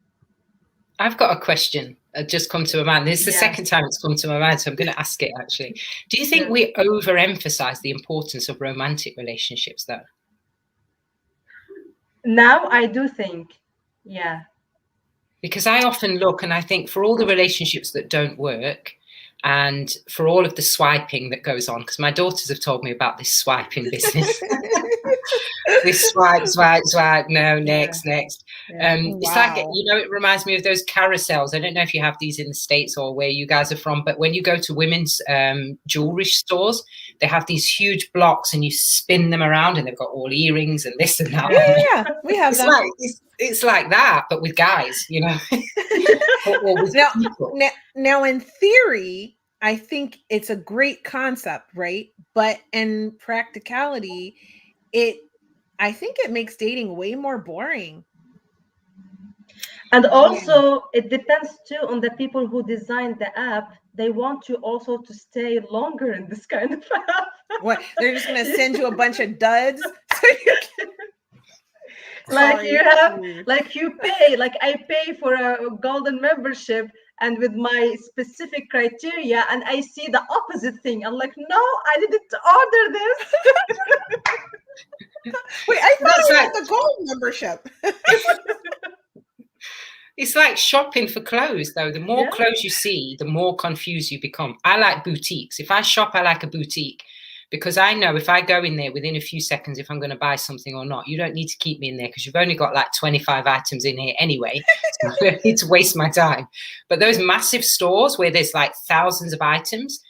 I've got a question just come to my mind. This is the Yeah. second time it's come to my mind, so I'm going to ask it actually. Do you think Yeah. we overemphasize the importance of romantic relationships though? Now I do think, yeah. Because I often look and I think, for all the relationships that don't work and for all of the swiping that goes on, because my daughters have told me about this swiping business. This swipe, no, next. Yeah. It's like, it reminds me of those carousels. I don't know if you have these in the States or where you guys are from, but when you go to women's jewelry stores, they have these huge blocks and you spin them around and they've got all earrings and this and that. Yeah, we have It's them. it's like that, but with guys, or with people. Now, in theory, I think it's a great concept, right? But in practicality, I think it makes dating way more boring. And also, it depends too on the people who designed the app. They want you also to stay longer in this kind of app. What, they're just gonna send you a bunch of duds so you can... I pay for a golden membership, and with my specific criteria, and I see the opposite thing. I'm like, no, I didn't order this. Wait, I thought I had the gold membership. It's like shopping for clothes, though. The more clothes you see, the more confused you become. I like boutiques. If I shop, I like a boutique, because I know if I go in there within a few seconds if I'm going to buy something or not. You don't need to keep me in there because you've only got like 25 items in here anyway. So I don't need to waste my time. But those massive stores where there's like thousands of items,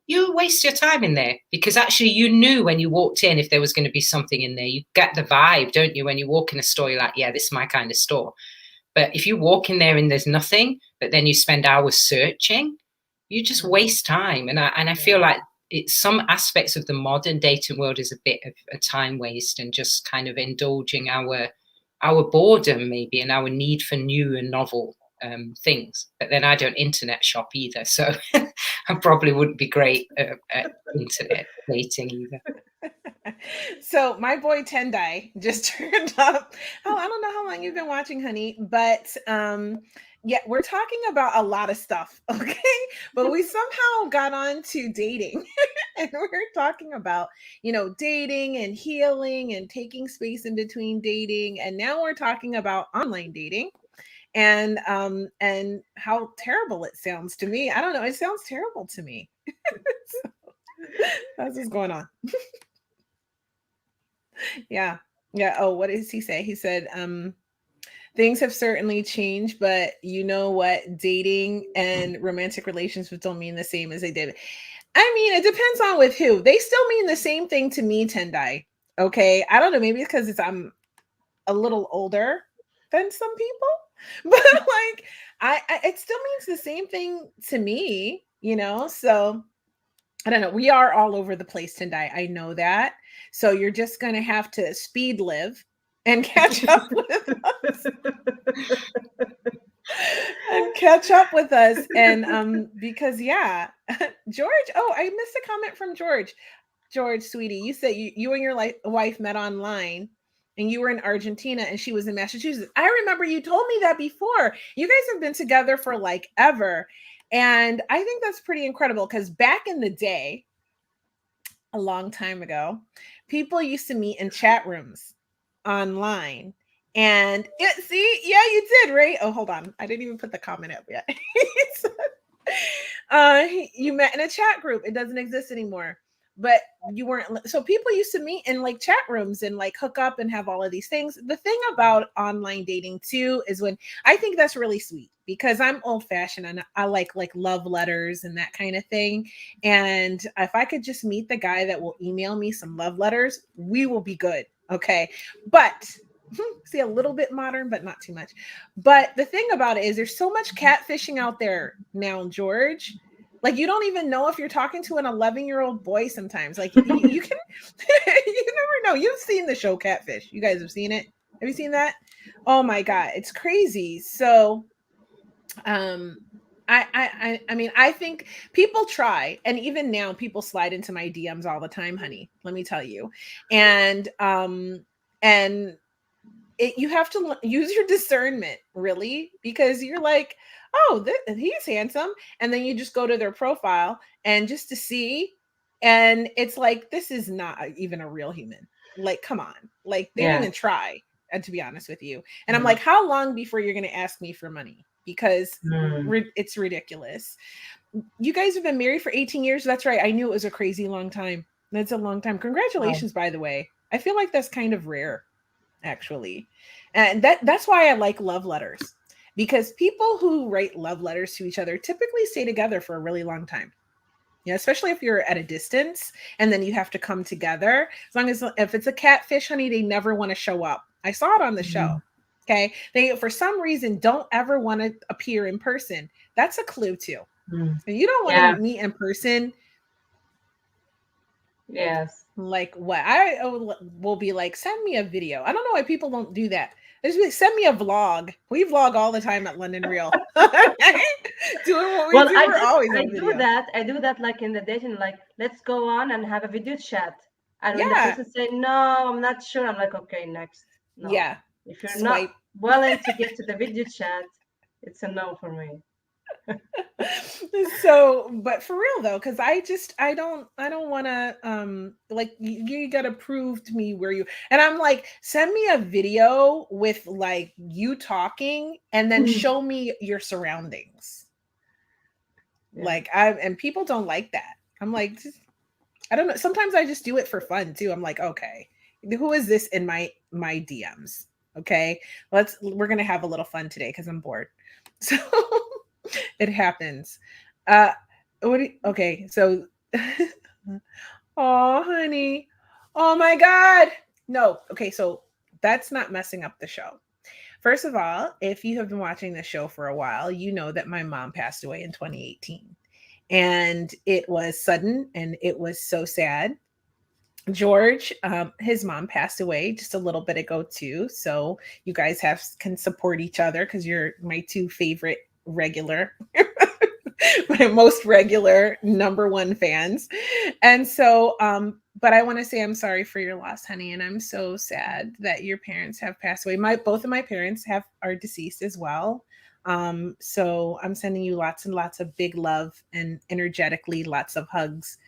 you waste your time in there, because actually you knew when you walked in if there was going to be something in there. You get the vibe, don't you? When you walk in a store, you're like, yeah, this is my kind of store. But if you walk in there and there's nothing, but then you spend hours searching, you just waste time. And I feel like it's some aspects of the modern dating world is a bit of a time waste and just kind of indulging our boredom maybe and our need for new and novel things. But then I don't internet shop either, so I probably wouldn't be great at internet dating either. So my boy Tendai just turned up. Oh, I don't know how long you've been watching, honey, but yeah, we're talking about a lot of stuff, okay? But we somehow got on to dating. And we're talking about, dating and healing and taking space in between dating. And now we're talking about online dating and how terrible it sounds to me. I don't know, it sounds terrible to me. So, that's what's going on. Yeah. Yeah. Oh, what does he say? He said, things have certainly changed, but you know what? Dating and romantic relationships don't mean the same as they did. I mean, it depends on with who. They still mean the same thing to me, Tendai. Okay. I don't know. Maybe because I'm a little older than some people, but like it still means the same thing to me, So I don't know. We are all over the place tonight. I know that. So you're just going to have to speed live and catch up with us. And catch up with us. And because George, oh, I missed a comment from George. George, sweetie, you said you and your wife met online and you were in Argentina and she was in Massachusetts. I remember you told me that before. You guys have been together for like ever. And I think that's pretty incredible because back in the day, a long time ago, people used to meet in chat rooms online. And you did, right? Oh, hold on. I didn't even put the comment up yet. You met in a chat group. It doesn't exist anymore. But you weren't. So people used to meet in like chat rooms and like hook up and have all of these things. The thing about online dating too is when I think that's really sweet because I'm old fashioned and I like love letters and that kind of thing. And if I could just meet the guy that will email me some love letters, we will be good. Okay. But see, a little bit modern, but not too much. But the thing about it is there's so much catfishing out there now, George. Like you don't even know if you're talking to an 11-year-old boy sometimes. Like you can, you never know. You've seen the show Catfish. You guys have seen it. Have you seen that? Oh my God, it's crazy. So, I mean, I think people try, and even now people slide into my DMs all the time, honey. Let me tell you, and you have to use your discernment, really, because you're like, oh, he's handsome. And then you just go to their profile and just to see. And it's like, this is not even a real human. Like, come on. Like, they didn't even try, to be honest with you. And I'm like, how long before you're going to ask me for money? Because it's ridiculous. You guys have been married for 18 years. That's right. I knew it was a crazy long time. That's a long time. Congratulations, by the way. I feel like that's kind of rare, actually. And that's why I like love letters, because people who write love letters to each other typically stay together for a really long time. Especially if you're at a distance and then you have to come together. As long as if it's a catfish, honey, they never want to show up. I saw it on the show. Okay. They, for some reason, don't ever want to appear in person. That's a clue too. And you don't want to meet in person. Yes. Like what? I will be like, send me a video. I don't know why people don't do that. Send me a vlog. We vlog all the time at London Real. Doing what we do. I do that like in the dating, like, let's go on and have a video chat. And when the person say, no, I'm not sure, I'm like, okay, next. No. Yeah. If you're not willing to get to the video chat, it's a no for me. So, but for real though, because I don't want to like you got to prove to me where you, and I'm like, send me a video with like you talking and then show me your surroundings. Like and people don't like that. I'm like, I don't know, sometimes I just do it for fun too. I'm like, okay, who is this in my DMs? Okay, we're gonna have a little fun today because I'm bored. So it happens. Okay, so oh honey, oh my God, no. Okay, so that's not messing up the show, First of all, if you have been watching this show for a while, you know that my mom passed away in 2018. And it was sudden and it was so sad. George, his mom passed away just a little bit ago too. So you guys can support each other because you're my two favorite regular, my most regular number one fans. And so, but I want to say I'm sorry for your loss, honey, and I'm so sad that your parents have passed away. Both of my parents are deceased as well. So I'm sending you lots and lots of big love and energetically lots of hugs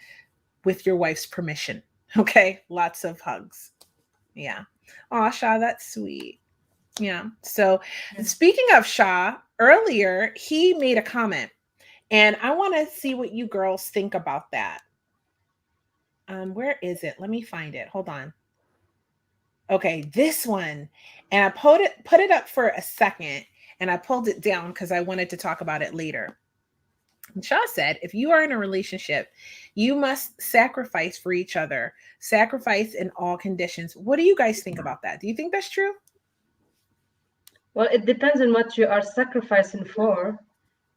with your wife's permission. Okay, lots of hugs. Yeah. Aw, Shah, that's sweet. Yeah. So speaking of Shah, earlier he made a comment, and I want to see what you girls think about that. Where is it? Let me find it. Hold on. Okay, this one. And I put it up for a second, and I pulled it down because I wanted to talk about it later. Shah said, if you are in a relationship, you must sacrifice for each other, sacrifice in all conditions. What do you guys think about that? Do you think that's true? Well, it depends on what you are sacrificing for,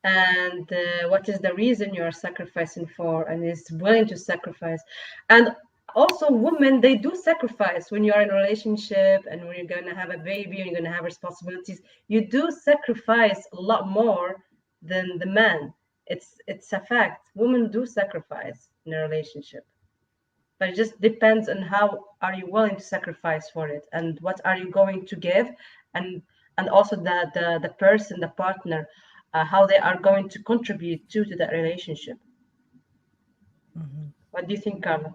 and what is the reason you are sacrificing for, and is willing to sacrifice. And also, women, they do sacrifice when you are in a relationship and when you're going to have a baby and you're going to have responsibilities. You do sacrifice a lot more than the man. It's a fact. Women do sacrifice in a relationship, but it just depends on how are you willing to sacrifice for it, and what are you going to give, and also the person, the partner, how they are going to contribute to that relationship. Mm-hmm. What do you think, Carla?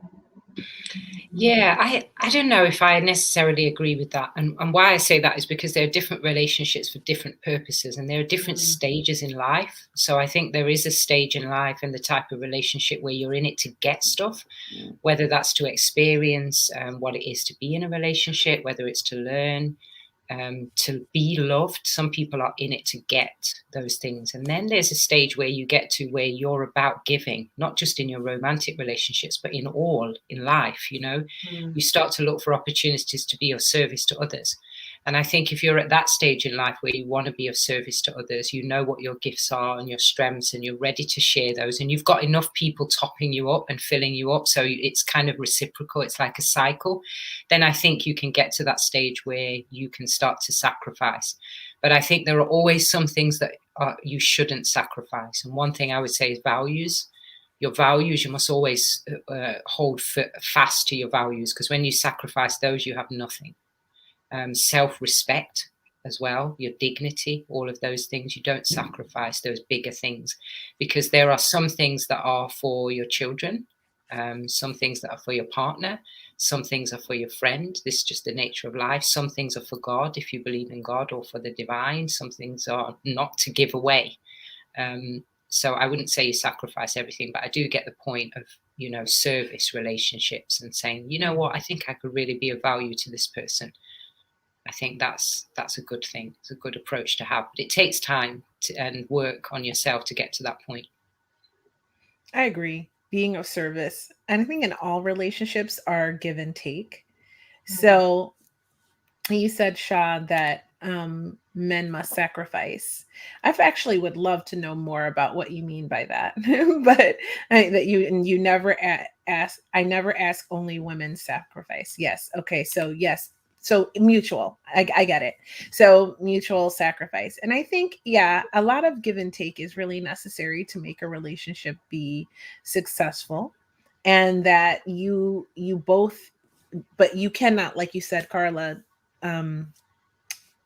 Yeah, I don't know if I necessarily agree with that. And why I say that is because there are different relationships for different purposes, and there are different stages in life. So I think there is a stage in life and the type of relationship where you're in it to get stuff, whether that's to experience what it is to be in a relationship, whether it's to learn, to be loved. Some people are in it to get those things. And then there's a stage where you get to where you're about giving, not just in your romantic relationships, but in all in life. You start to look for opportunities to be of service to others. And I think if you're at that stage in life where you want to be of service to others, you know what your gifts are and your strengths, and you're ready to share those, and you've got enough people topping you up and filling you up, so it's kind of reciprocal, it's like a cycle, then I think you can get to that stage where you can start to sacrifice. But I think there are always some things that you shouldn't sacrifice. And one thing I would say is values. Your values, you must always hold fast to your values, because when you sacrifice those, you have nothing. Self-respect as well, your dignity, all of those things, you don't sacrifice those bigger things, because there are some things that are for your children, some things that are for your partner, some things are for your friend. This is just the nature of life. Some things are for God, if you believe in God, or for the divine. Some things are not to give away. So I wouldn't say you sacrifice everything, but I do get the point of, service relationships and saying, you know what, I think I could really be of value to this person. I think that's a good thing. It's a good approach to have, but it takes time and work on yourself to get to that point. I agree. Being of service. And I think in all relationships are give and take. So you said, Shah, that men must sacrifice. I actually would love to know more about what you mean by that. But you never ask. I never ask only women sacrifice. Yes. Okay. So yes. So mutual. I get it. So mutual sacrifice. And I think, yeah, a lot of give and take is really necessary to make a relationship be successful. And that you both, but you cannot, like you said, Carla,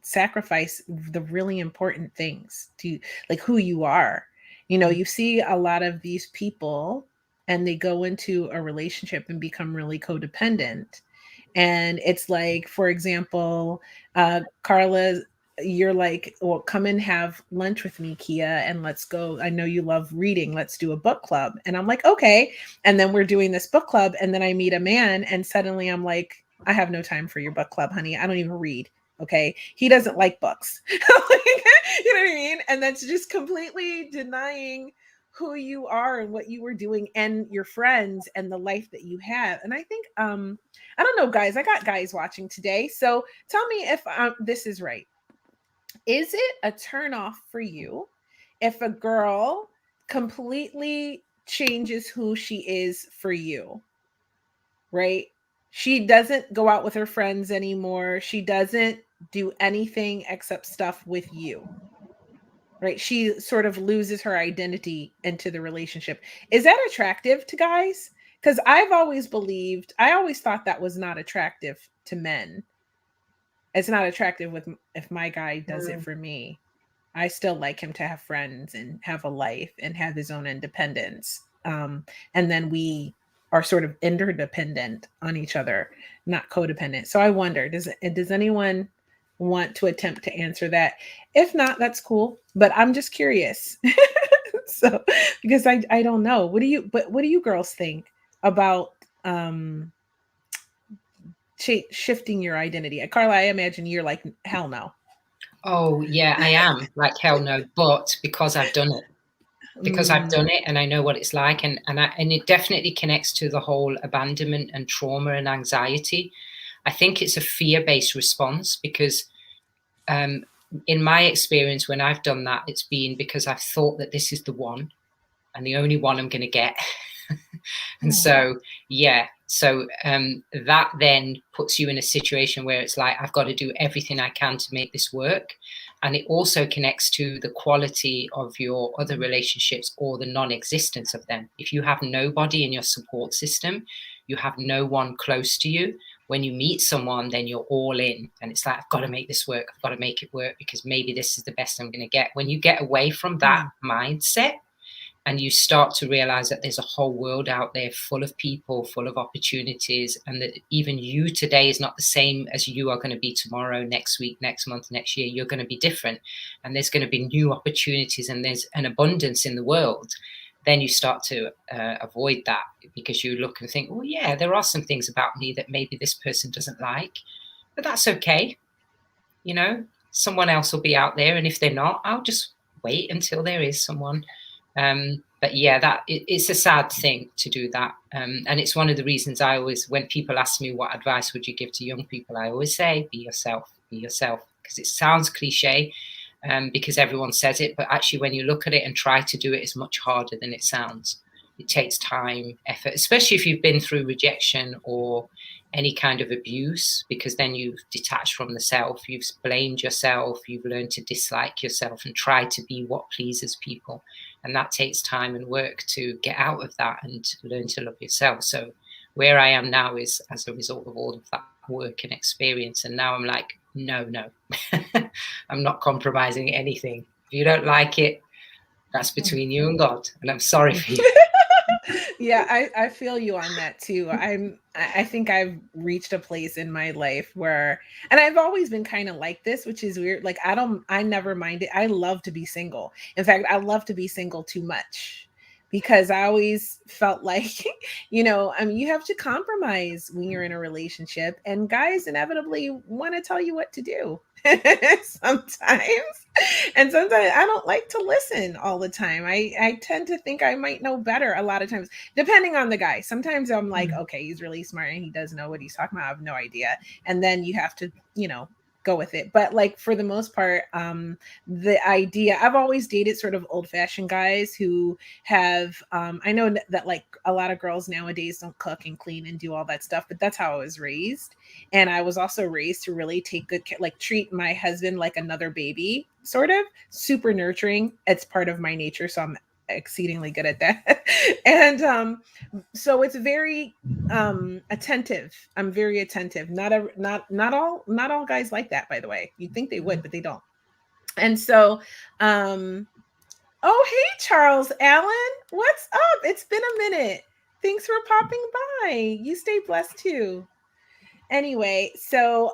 sacrifice the really important things to, like, who you are. You see a lot of these people and they go into a relationship and become really codependent. And it's like, for example, Carla, you're like, well, come and have lunch with me, Kia, and let's go. I know you love reading. Let's do a book club. And I'm like, okay. And then we're doing this book club. And then I meet a man and suddenly I'm like, I have no time for your book club, honey. I don't even read. Okay. He doesn't like books. You know what I mean? And that's just completely denying who you are and what you were doing and your friends and the life that you have. And I think, I don't know, guys, I got guys watching today. So tell me if this is right. Is it a turnoff for you if a girl completely changes who she is for you, right? She doesn't go out with her friends anymore. She doesn't do anything except stuff with you, right? She sort of loses her identity into the relationship. Is that attractive to guys? Because I always thought that was not attractive to men. It's not attractive with if my guy does it Mm. for me. I still like him to have friends and have a life and have his own independence. And then we are sort of interdependent on each other, not codependent. So I wonder, does anyone want to attempt to answer that? If not, that's cool. But I'm just curious. So because I don't know. What do you girls think about shifting your identity? Carla, I imagine you're like, hell no. Oh, yeah, I am. Like, hell no. But because I've done it. Because I've Mm, done it and I know what it's like, and it definitely connects to the whole abandonment and trauma and anxiety. I think it's a fear-based response because in my experience, when I've done that, it's been because I've thought that this is the one and the only one I'm going to get. And mm, so, yeah, so that then puts you in a situation where it's like, I've got to do everything I can to make this work. And it also connects to the quality of your other relationships or the non-existence of them. If you have nobody in your support system, you have no one close to you. When you meet someone, then you're all in. And it's like, I've got to make this work. I've got to make it work because maybe this is the best I'm going to get. When you get away from that mm. mindset, and you start to realize that there's a whole world out there full of people, full of opportunities, and that even you today is not the same as you are going to be tomorrow, next week, next month, next year. You're going to be different, and there's going to be new opportunities, and there's an abundance in the world. Then you start to avoid that because you look and think, oh yeah, there are some things about me that maybe this person doesn't like, but that's okay. You know, someone else will be out there, and if they're not, I'll just wait until there is someone. But yeah, it's a sad thing to do that, and it's one of the reasons I always, when people ask me what advice would you give to young people, I always say, be yourself, because it sounds cliche, because everyone says it, but actually, when you look at it and try to do it, it's much harder than it sounds. It takes time, effort, especially if you've been through rejection or any kind of abuse, because then you've detached from the self, you've blamed yourself, you've learned to dislike yourself and try to be what pleases people. And that takes time and work to get out of that and learn to love yourself. So where I am now is as a result of all of that work and experience. And now I'm like, no, I'm not compromising anything. If you don't like it, that's between you and God. And I'm sorry for you. Yeah, I feel you on that too. I think I've reached a place in my life where, and I've always been kind of like this, which is weird. Like I never mind it. I love to be single. In fact, I love to be single too much because I always felt like, I mean, you have to compromise when you're in a relationship, and guys inevitably want to tell you what to do sometimes. And sometimes I don't like to listen all the time. I tend to think I might know better a lot of times, depending on the guy. Sometimes I'm like, okay, he's really smart and he does know what he's talking about. I have no idea. And then you have to, go with it. But like for the most part, the idea, I've always dated sort of old fashioned guys who have, I know that like a lot of girls nowadays don't cook and clean and do all that stuff, but that's how I was raised. And I was also raised to really take good care, like treat my husband like another baby, sort of super nurturing. It's part of my nature. So I'm exceedingly good at that. And so it's very attentive. I'm very attentive. Not all guys like that, by the way. You'd think they would, but they don't. And so oh hey Charles Allen, what's up? It's been a minute. Thanks for popping by. You stay blessed too. Anyway, so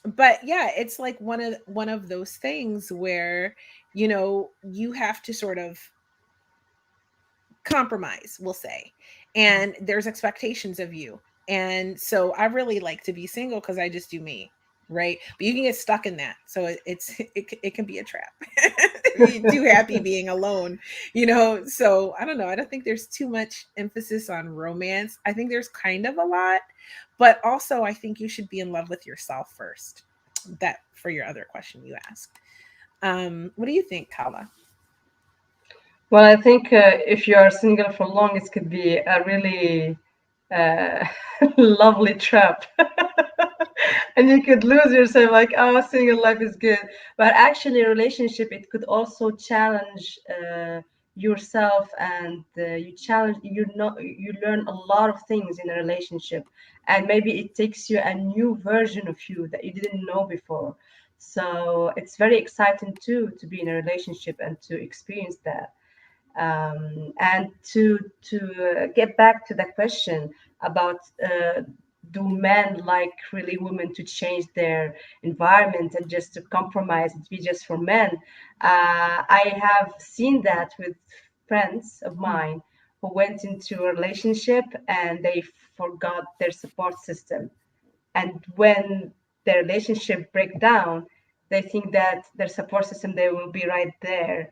but yeah, it's like one of those things where you have to sort of compromise, we'll say, and there's expectations of you. And so I really like to be single because I just do me, right? But you can get stuck in that, so it can be a trap. You're too happy being alone, so I don't know, I don't think there's too much emphasis on romance. I think there's kind of a lot, but also I think you should be in love with yourself first. That, for your other question you asked. What do you think, Khaoula? Well, I think if you are single for long, it could be a really uh, lovely trap. And you could lose yourself like, oh, single life is good. But actually, a relationship, it could also challenge yourself, and you learn a lot of things in a relationship. And maybe it takes you a new version of you that you didn't know before. So it's very exciting too to be in a relationship and to experience that. And to get back to the question about do men like really women to change their environment and just to compromise and to be just for men? I have seen that with friends of mine who went into a relationship and they forgot their support system, and when their relationship break down, they think that their support system, they will be right there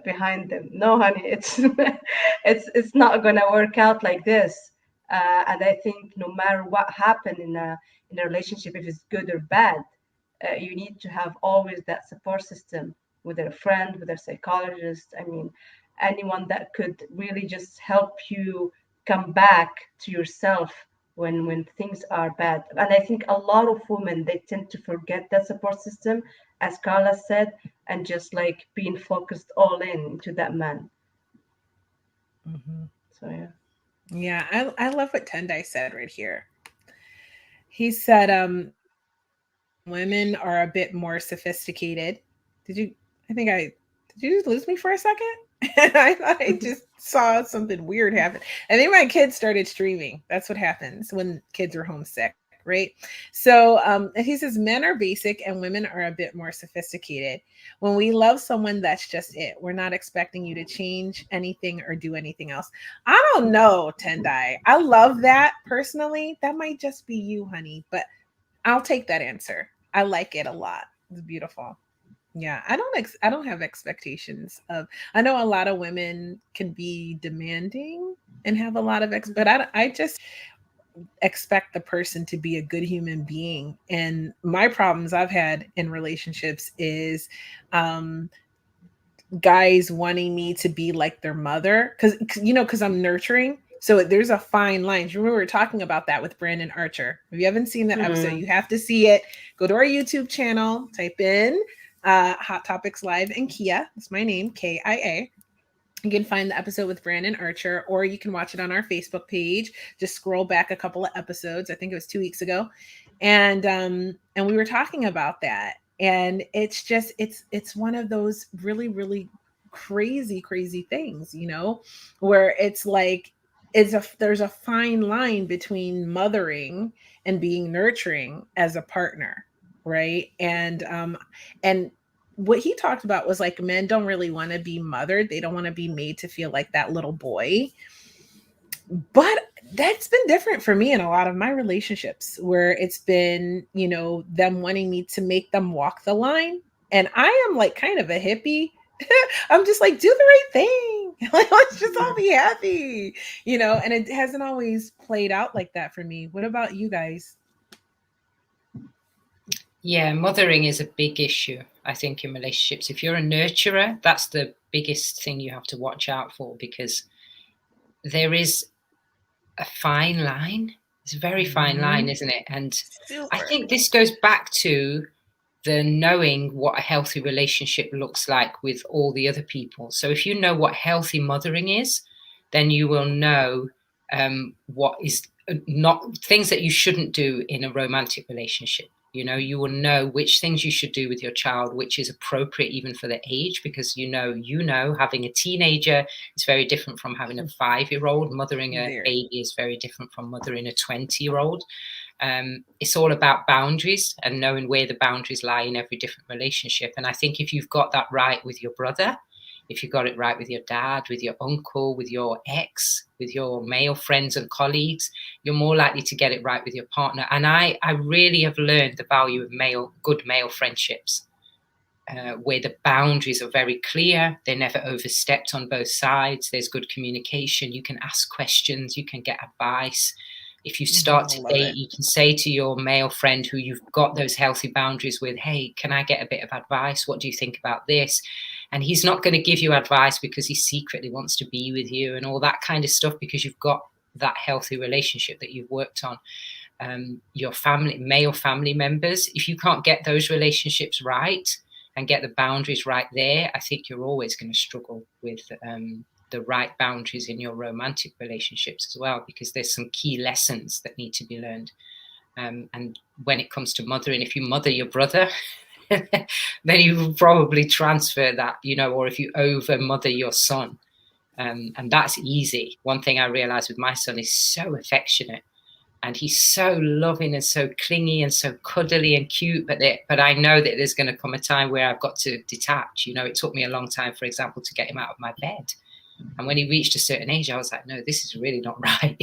behind them. No, honey, it's it's not gonna work out like this. And I think no matter what happened in a relationship, if it's good or bad, you need to have always that support system, with a friend, with a psychologist. I mean, anyone that could really just help you come back to yourself when things are bad. And I think a lot of women, they tend to forget that support system, as Carla said, and just like being focused all in to that man. Mm-hmm. So yeah. Yeah, I love what Tendai said right here. He said, women are a bit more sophisticated. Did you? I think I did. You just lose me for a second? I thought I just saw something weird happen. I think my kids started streaming. That's what happens when kids are homesick, right? So and he says men are basic and women are a bit more sophisticated. When we love someone, that's just it. We're not expecting you to change anything or do anything else. I don't know, Tendai. I love that personally. That might just be you, honey, but I'll take that answer. I like it a lot. It's beautiful. Yeah, I don't have expectations of. I know a lot of women can be demanding and have a lot of but I just expect the person to be a good human being. And my problems I've had in relationships is um guys wanting me to be like their mother because I'm nurturing. So there's a fine line. Do you remember we were talking about that with Brandon Archer? If you haven't seen that episode, Hmm. you have to see it. Go to our YouTube channel, type in Hot Topics Live and Kia. That's my name, KIA. You can find the episode with Brandon Archer, or you can watch it on our Facebook page. Just scroll back a couple of episodes. I think it was 2 weeks ago, and we were talking about that. And it's just it's one of those really crazy things, where it's like there's a fine line between mothering and being nurturing as a partner, right? And what he talked about was like men don't really want to be mothered. They don't want to be made to feel like that little boy. But that's been different for me in a lot of my relationships where it's been, them wanting me to make them walk the line. And I am like kind of a hippie. I'm just like, do the right thing. Like, let's just all be happy, and it hasn't always played out like that for me. What about you guys? Yeah, mothering is a big issue, I think, in relationships. If you're a nurturer, that's the biggest thing you have to watch out for, because there is a fine line. It's a very fine line, Mhm. isn't it? And I Super. think this goes back to the knowing what a healthy relationship looks like with all the other people. So if you know what healthy mothering is, then you will know what is not things that you shouldn't do in a romantic relationship. You will know which things you should do with your child, which is appropriate even for the age, because having a teenager is very different from having a 5-year-old. Mothering a Very. baby is very different from mothering a 20-year-old. It's all about boundaries and knowing where the boundaries lie in every different relationship. And I think if you've got that right with your brother, if you got it right with your dad, with your uncle, with your ex, with your male friends and colleagues, you're more likely to get it right with your partner. And I really have learned the value of good male friendships, where the boundaries are very clear. They're never overstepped on both sides. There's good communication. You can ask questions. You can get advice. If you start to love date, it. you can say to your male friend who you've got those healthy boundaries with, hey, can I get a bit of advice? What do you think about this? And he's not going to give you advice because he secretly wants to be with you and all that kind of stuff, because you've got that healthy relationship that you've worked on. Your family, male family members, if you can't get those relationships right and get the boundaries right there, I think you're always going to struggle with the right boundaries in your romantic relationships as well, because there's some key lessons that need to be learned. And when it comes to mothering, if you mother your brother, then you will probably transfer that, you know, or if you over mother your son, and that's easy. One thing I realized with my son is so affectionate, and he's so loving and so clingy and so cuddly and cute, but I know that there's going to come a time where I've got to detach. You know, it took me a long time, for example, to get him out of my bed. And when he reached a certain age, I was like, no, this is really not right.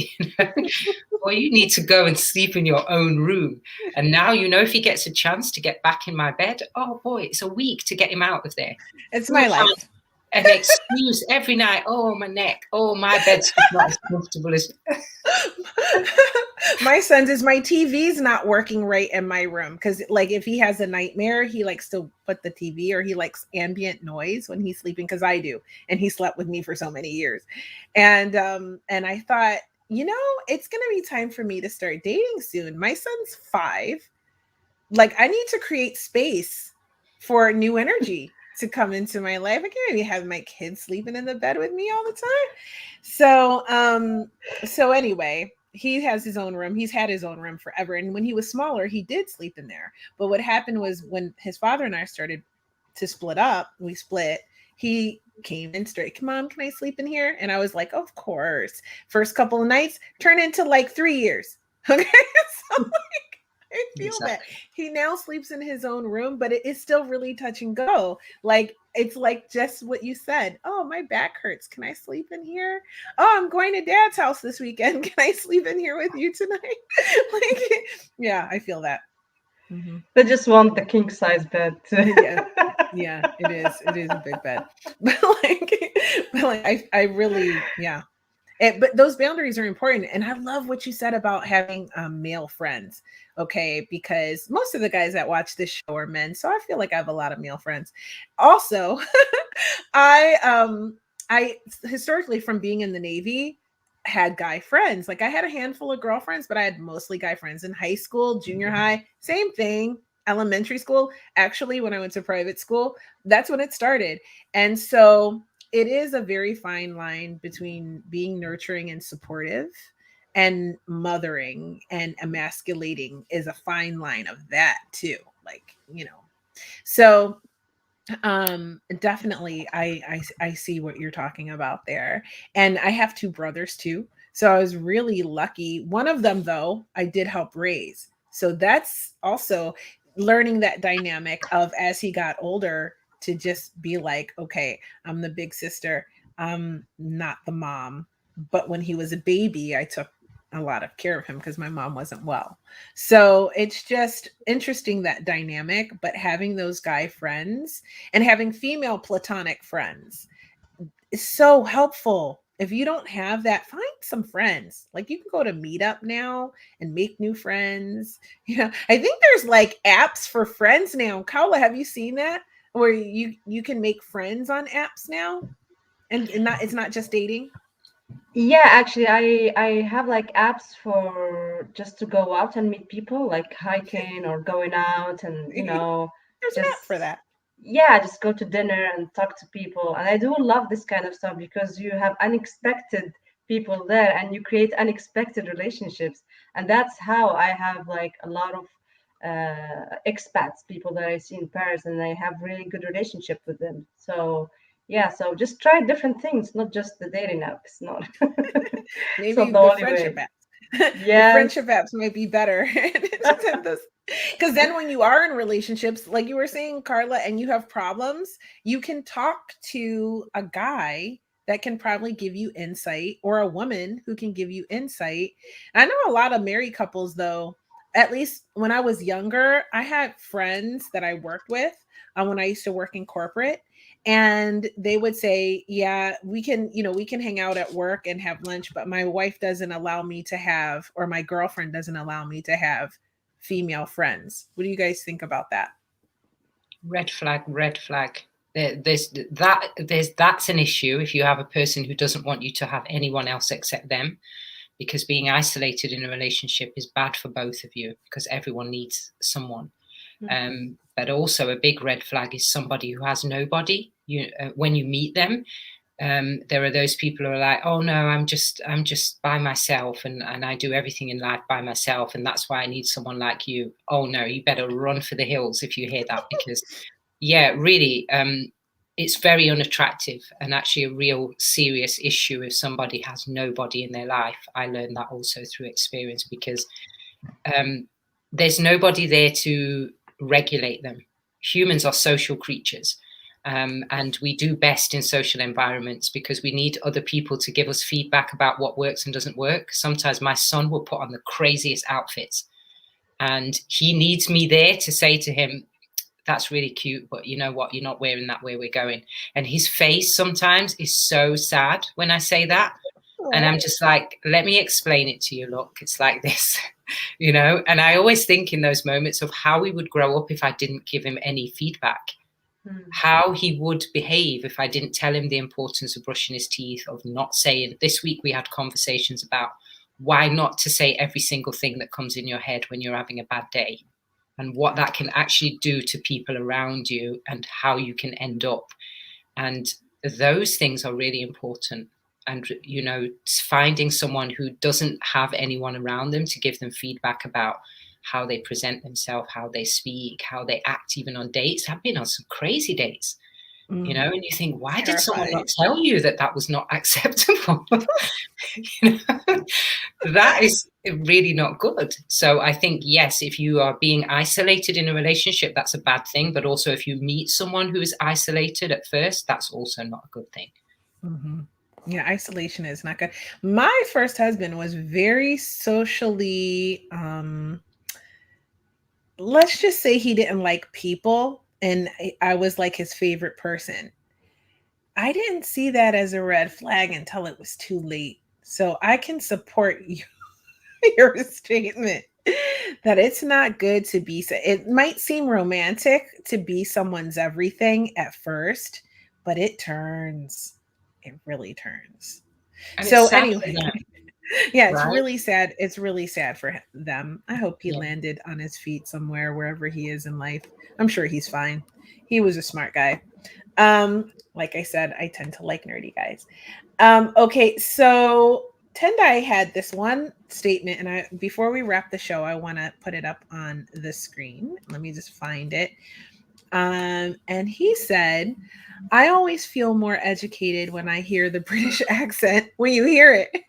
Well, you need to go and sleep in your own room. And now, you know, if he gets a chance to get back in my bed, oh boy, it's a week to get him out of there. It's my life. An excuse every night. Oh, my neck. Oh, my bed's not as comfortable as. My son's is my TV's not working right in my room, because like if he has a nightmare, he likes to put the TV, or he likes ambient noise when he's sleeping, because I do, and he slept with me for so many years. And I thought, you know, it's gonna be time for me to start dating soon. My son's 5. Like, I need to create space for new energy to come into my life. I can't even have my kids sleeping in the bed with me all the time. So anyway, he has his own room. He's had his own room forever. And when he was smaller, he did sleep in there. But what happened was, when his father and I started to split up, we split. He came in straight, Mom, can I sleep in here? And I was like, of course. First couple of nights turned into like 3 years. Okay. So like, I feel that he now sleeps in his own room, but it is still really touch and go. Like, it's like just what you said. Oh, my back hurts. Can I sleep in here? Oh, I'm going to Dad's house this weekend. Can I sleep in here with you tonight? Like, yeah, I feel that. Mm-hmm. They just want the king size bed. Yeah, it is. It is a big bed. But I really, yeah. But those boundaries are important. And I love what you said about having male friends. Okay. Because most of the guys that watch this show are men. So I feel like I have a lot of male friends. Also, I historically, from being in the Navy, had guy friends. Like, I had a handful of girlfriends, but I had mostly guy friends in high school, junior high, same thing. Elementary school. Actually, when I went to private school, that's when it started. And so it is a very fine line between being nurturing and supportive, and mothering and emasculating is a fine line of that too. Like, you know, so definitely I see what you're talking about there. And I have 2 brothers too. So I was really lucky. One of them, though, I did help raise. So that's also learning that dynamic of, as he got older, to just be like, okay, I'm the big sister, I'm not the mom. But when he was a baby, I took a lot of care of him because my mom wasn't well. So it's just interesting, that dynamic. But having those guy friends and having female platonic friends is so helpful. If you don't have that, find some friends. Like, you can go to Meetup now and make new friends. You know, I think there's like apps for friends now. Khaoula, have you seen that? Where you can make friends on apps now, and it's not just dating. Yeah, actually, I have like apps for just to go out and meet people, like hiking or going out, and There's an app just for that. yeah, just go to dinner and talk to people. And I do love this kind of stuff because you have unexpected people there and you create unexpected relationships. And that's how I have like a lot of expats, people that I see in Paris, and I have really good relationship with them. So yeah, so just try different things, not just the dating app. It's not it's not Maybe the the only friendship way. apps. The Yes. friendship apps might be better. Because then when you are in relationships, like you were saying, Carla, and you have problems, you can talk to a guy that can probably give you insight, or a woman who can give you insight. I know a lot of married couples, though. At least when I was younger, I had friends that I worked with when I used to work in corporate. And they would say, yeah, we can, we can hang out at work and have lunch, but my wife doesn't allow me to have, or my girlfriend doesn't allow me to have female friends. What do you guys think about that? Red flag, red flag. That's an issue if you have a person who doesn't want you to have anyone else except them, because being isolated in a relationship is bad for both of you because everyone needs someone. But also a big red flag is somebody who has nobody. When you meet them, there are those people who are like, oh no, I'm just by myself, and I do everything in life by myself, and that's why I need someone like you. Oh no, you better run for the hills if you hear that, because really, it's very unattractive and actually a real serious issue if somebody has nobody in their life. I learned that also through experience, because there's nobody there to regulate them. Humans are social creatures. And we do best in social environments because we need other people to give us feedback about what works and doesn't work. Sometimes my son will put on the craziest outfits and he needs me there to say to him, that's really cute, but you know what? You're not wearing that where we're going. And his face sometimes is so sad when I say that. And I'm just like, let me explain it to you. Look, it's like this, And I always think in those moments of how we would grow up if I didn't give him any feedback. How he would behave if I didn't tell him the importance of brushing his teeth, of not saying. This week we had conversations about why not to say every single thing that comes in your head when you're having a bad day, and what that can actually do to people around you and how you can end up. And those things are really important. And, finding someone who doesn't have anyone around them to give them feedback about how they present themselves, how they speak, how they act, even on dates. I've been on some crazy dates, and you think, why did someone not tell you that was not acceptable? That is really not good. So I think, yes, if you are being isolated in a relationship, that's a bad thing. But also if you meet someone who is isolated at first, that's also not a good thing. Yeah, isolation is not good. My first husband was very socially, let's just say he didn't like people, and I was like his favorite person. I didn't see that as a red flag until it was too late. So I can support your statement that it's not good to be, it might seem romantic to be someone's everything at first, but it really turns. And so anyway, yeah, it's right? really sad. It's really sad for them. I hope he landed on his feet somewhere, wherever he is in life. I'm sure he's fine. He was a smart guy. Like I said, I tend to like nerdy guys. Okay, so Tendai had this one statement, and before we wrap the show, I want to put it up on the screen. Let me just find it. And he said, I always feel more educated when I hear the British accent when you hear it.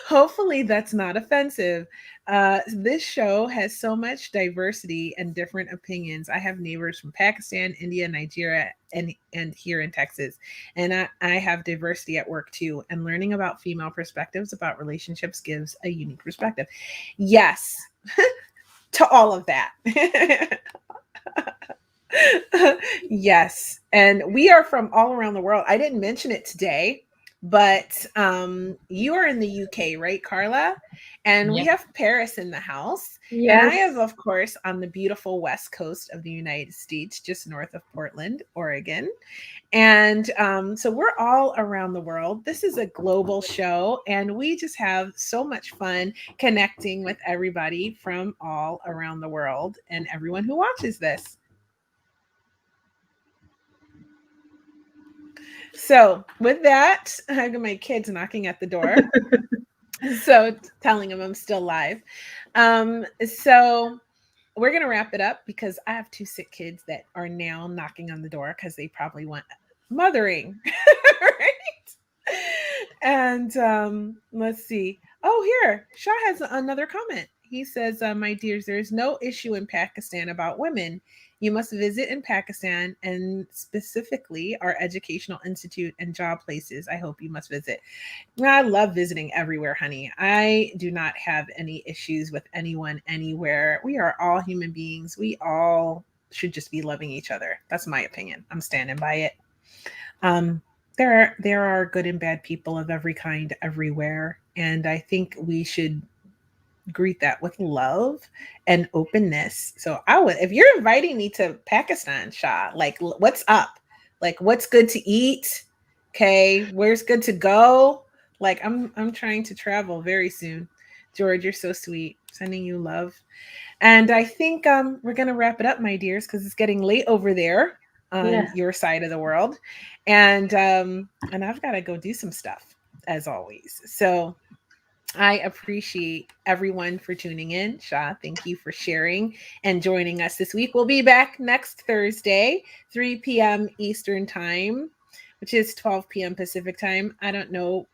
Hopefully that's not offensive. This show has so much diversity and different opinions. I have neighbors from Pakistan, India, Nigeria, and here in Texas. And I have diversity at work too. And learning about female perspectives about relationships gives a unique perspective. Yes, to all of that. Yes. And we are from all around the world. I didn't mention it today, but you are in the UK, right, Carla? And we have Paris in the house. Yes. And I have, of course, on the beautiful west coast of the United States, just north of Portland, Oregon. And so we're all around the world. This is a global show, and we just have so much fun connecting with everybody from all around the world and everyone who watches this. So with that, I got my kids knocking at the door. So telling them I'm still live. So we're going to wrap it up because I have 2 sick kids that are now knocking on the door because they probably want mothering. Right? And let's see. Oh, here, Shah has another comment. He says, my dears, there is no issue in Pakistan about women. You must visit in Pakistan, and specifically our educational institute and job places. I hope you must visit. I love visiting everywhere, honey. I do not have any issues with anyone anywhere. We are all human beings. We all should just be loving each other. That's my opinion. I'm standing by it. There are good and bad people of every kind everywhere, and I think we should greet that with love and openness. So I would, if you're inviting me to Pakistan, Shah, like what's up? Like what's good to eat? Okay, where's good to go? Like I'm trying to travel very soon. George, you're so sweet. Sending you love. And I think we're gonna wrap it up, my dears, because it's getting late over there on Yeah. your side of the world, and I've got to go do some stuff as always. So I appreciate everyone for tuning in. Shah, thank you for sharing and joining us this week. We'll be back next Thursday, 3 p.m. Eastern Time, which is 12 p.m. Pacific Time. I don't know,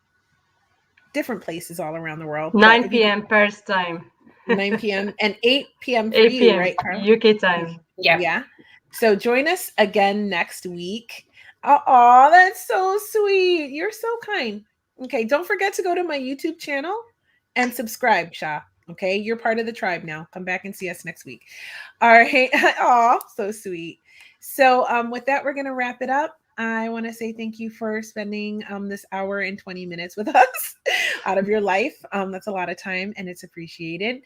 different places all around the world, but 9 if you could, p.m. Paris time. 9 p.m. and 8 p.m. for 8 you, p.m. right, Carla? UK time. Yeah. Yeah. So join us again next week. Oh, that's so sweet. You're so kind. Okay, don't forget to go to my YouTube channel and subscribe, Shah. Okay, you're part of the tribe now. Come back and see us next week. All right. Oh, so sweet. So with that, we're gonna wrap it up. I want to say thank you for spending this hour and 20 minutes with us out of your life. That's a lot of time and it's appreciated.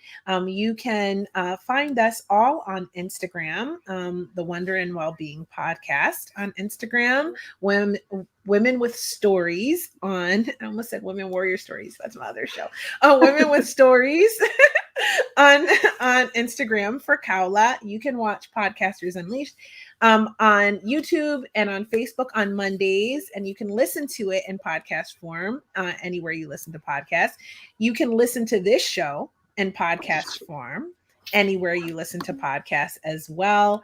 You can find us all on Instagram, the Wonder and Wellbeing Podcast on Instagram, Women with Stories on, I almost said Women Warrior Stories. That's my other show. Oh, Women with Stories on Instagram for Khaoula. You can watch Podcasters Unleashed on YouTube and on Facebook on Mondays, and you can listen to it in podcast form anywhere you listen to podcasts. You can listen to this show in podcast form anywhere you listen to podcasts as well.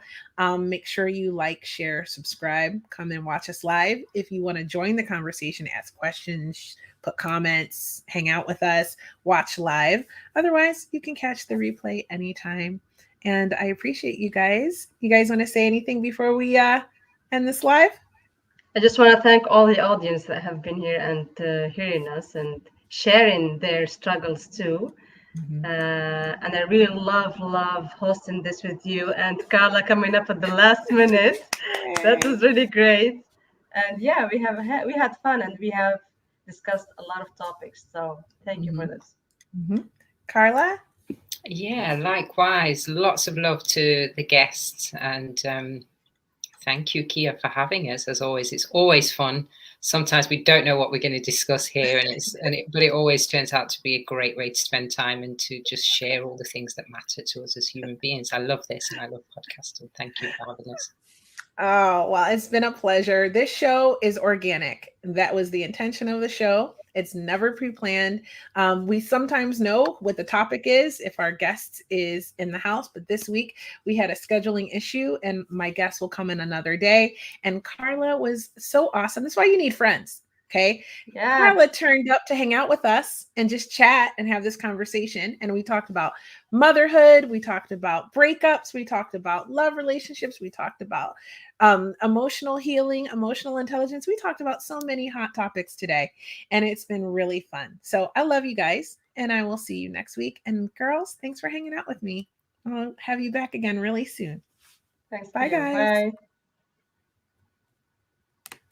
Make sure you like, share, subscribe, come and watch us live. If you want to join the conversation, ask questions, put comments, hang out with us, watch live. Otherwise, you can catch the replay anytime. And I appreciate you guys. You guys want to say anything before we end this live? I just want to thank all the audience that have been here and hearing us and sharing their struggles too. Mm-hmm. And I really love hosting this with you and Carla coming up at the last minute. That was really great. And yeah, we had fun and we have discussed a lot of topics. So thank you for this. Mm-hmm. Carla? Yeah, likewise. Lots of love to the guests, and thank you, Kia, for having us. As always, it's always fun. Sometimes we don't know what we're going to discuss here, but it always turns out to be a great way to spend time and to just share all the things that matter to us as human beings. I love this, and I love podcasting. Thank you for having us. Oh, well, it's been a pleasure. This show is organic. That was the intention of the show. It's never pre-planned. We sometimes know what the topic is if our guest is in the house, but this week we had a scheduling issue and my guest will come in another day. And Carla was so awesome. That's why you need friends. Okay. Yeah. Carla turned up to hang out with us and just chat and have this conversation. And we talked about motherhood. We talked about breakups. We talked about love relationships. We talked about emotional healing, emotional intelligence. We talked about so many hot topics today, and it's been really fun. So I love you guys, and I will see you next week. And girls, thanks for hanging out with me. I'll have you back again really soon. Thanks. Bye, guys. Bye.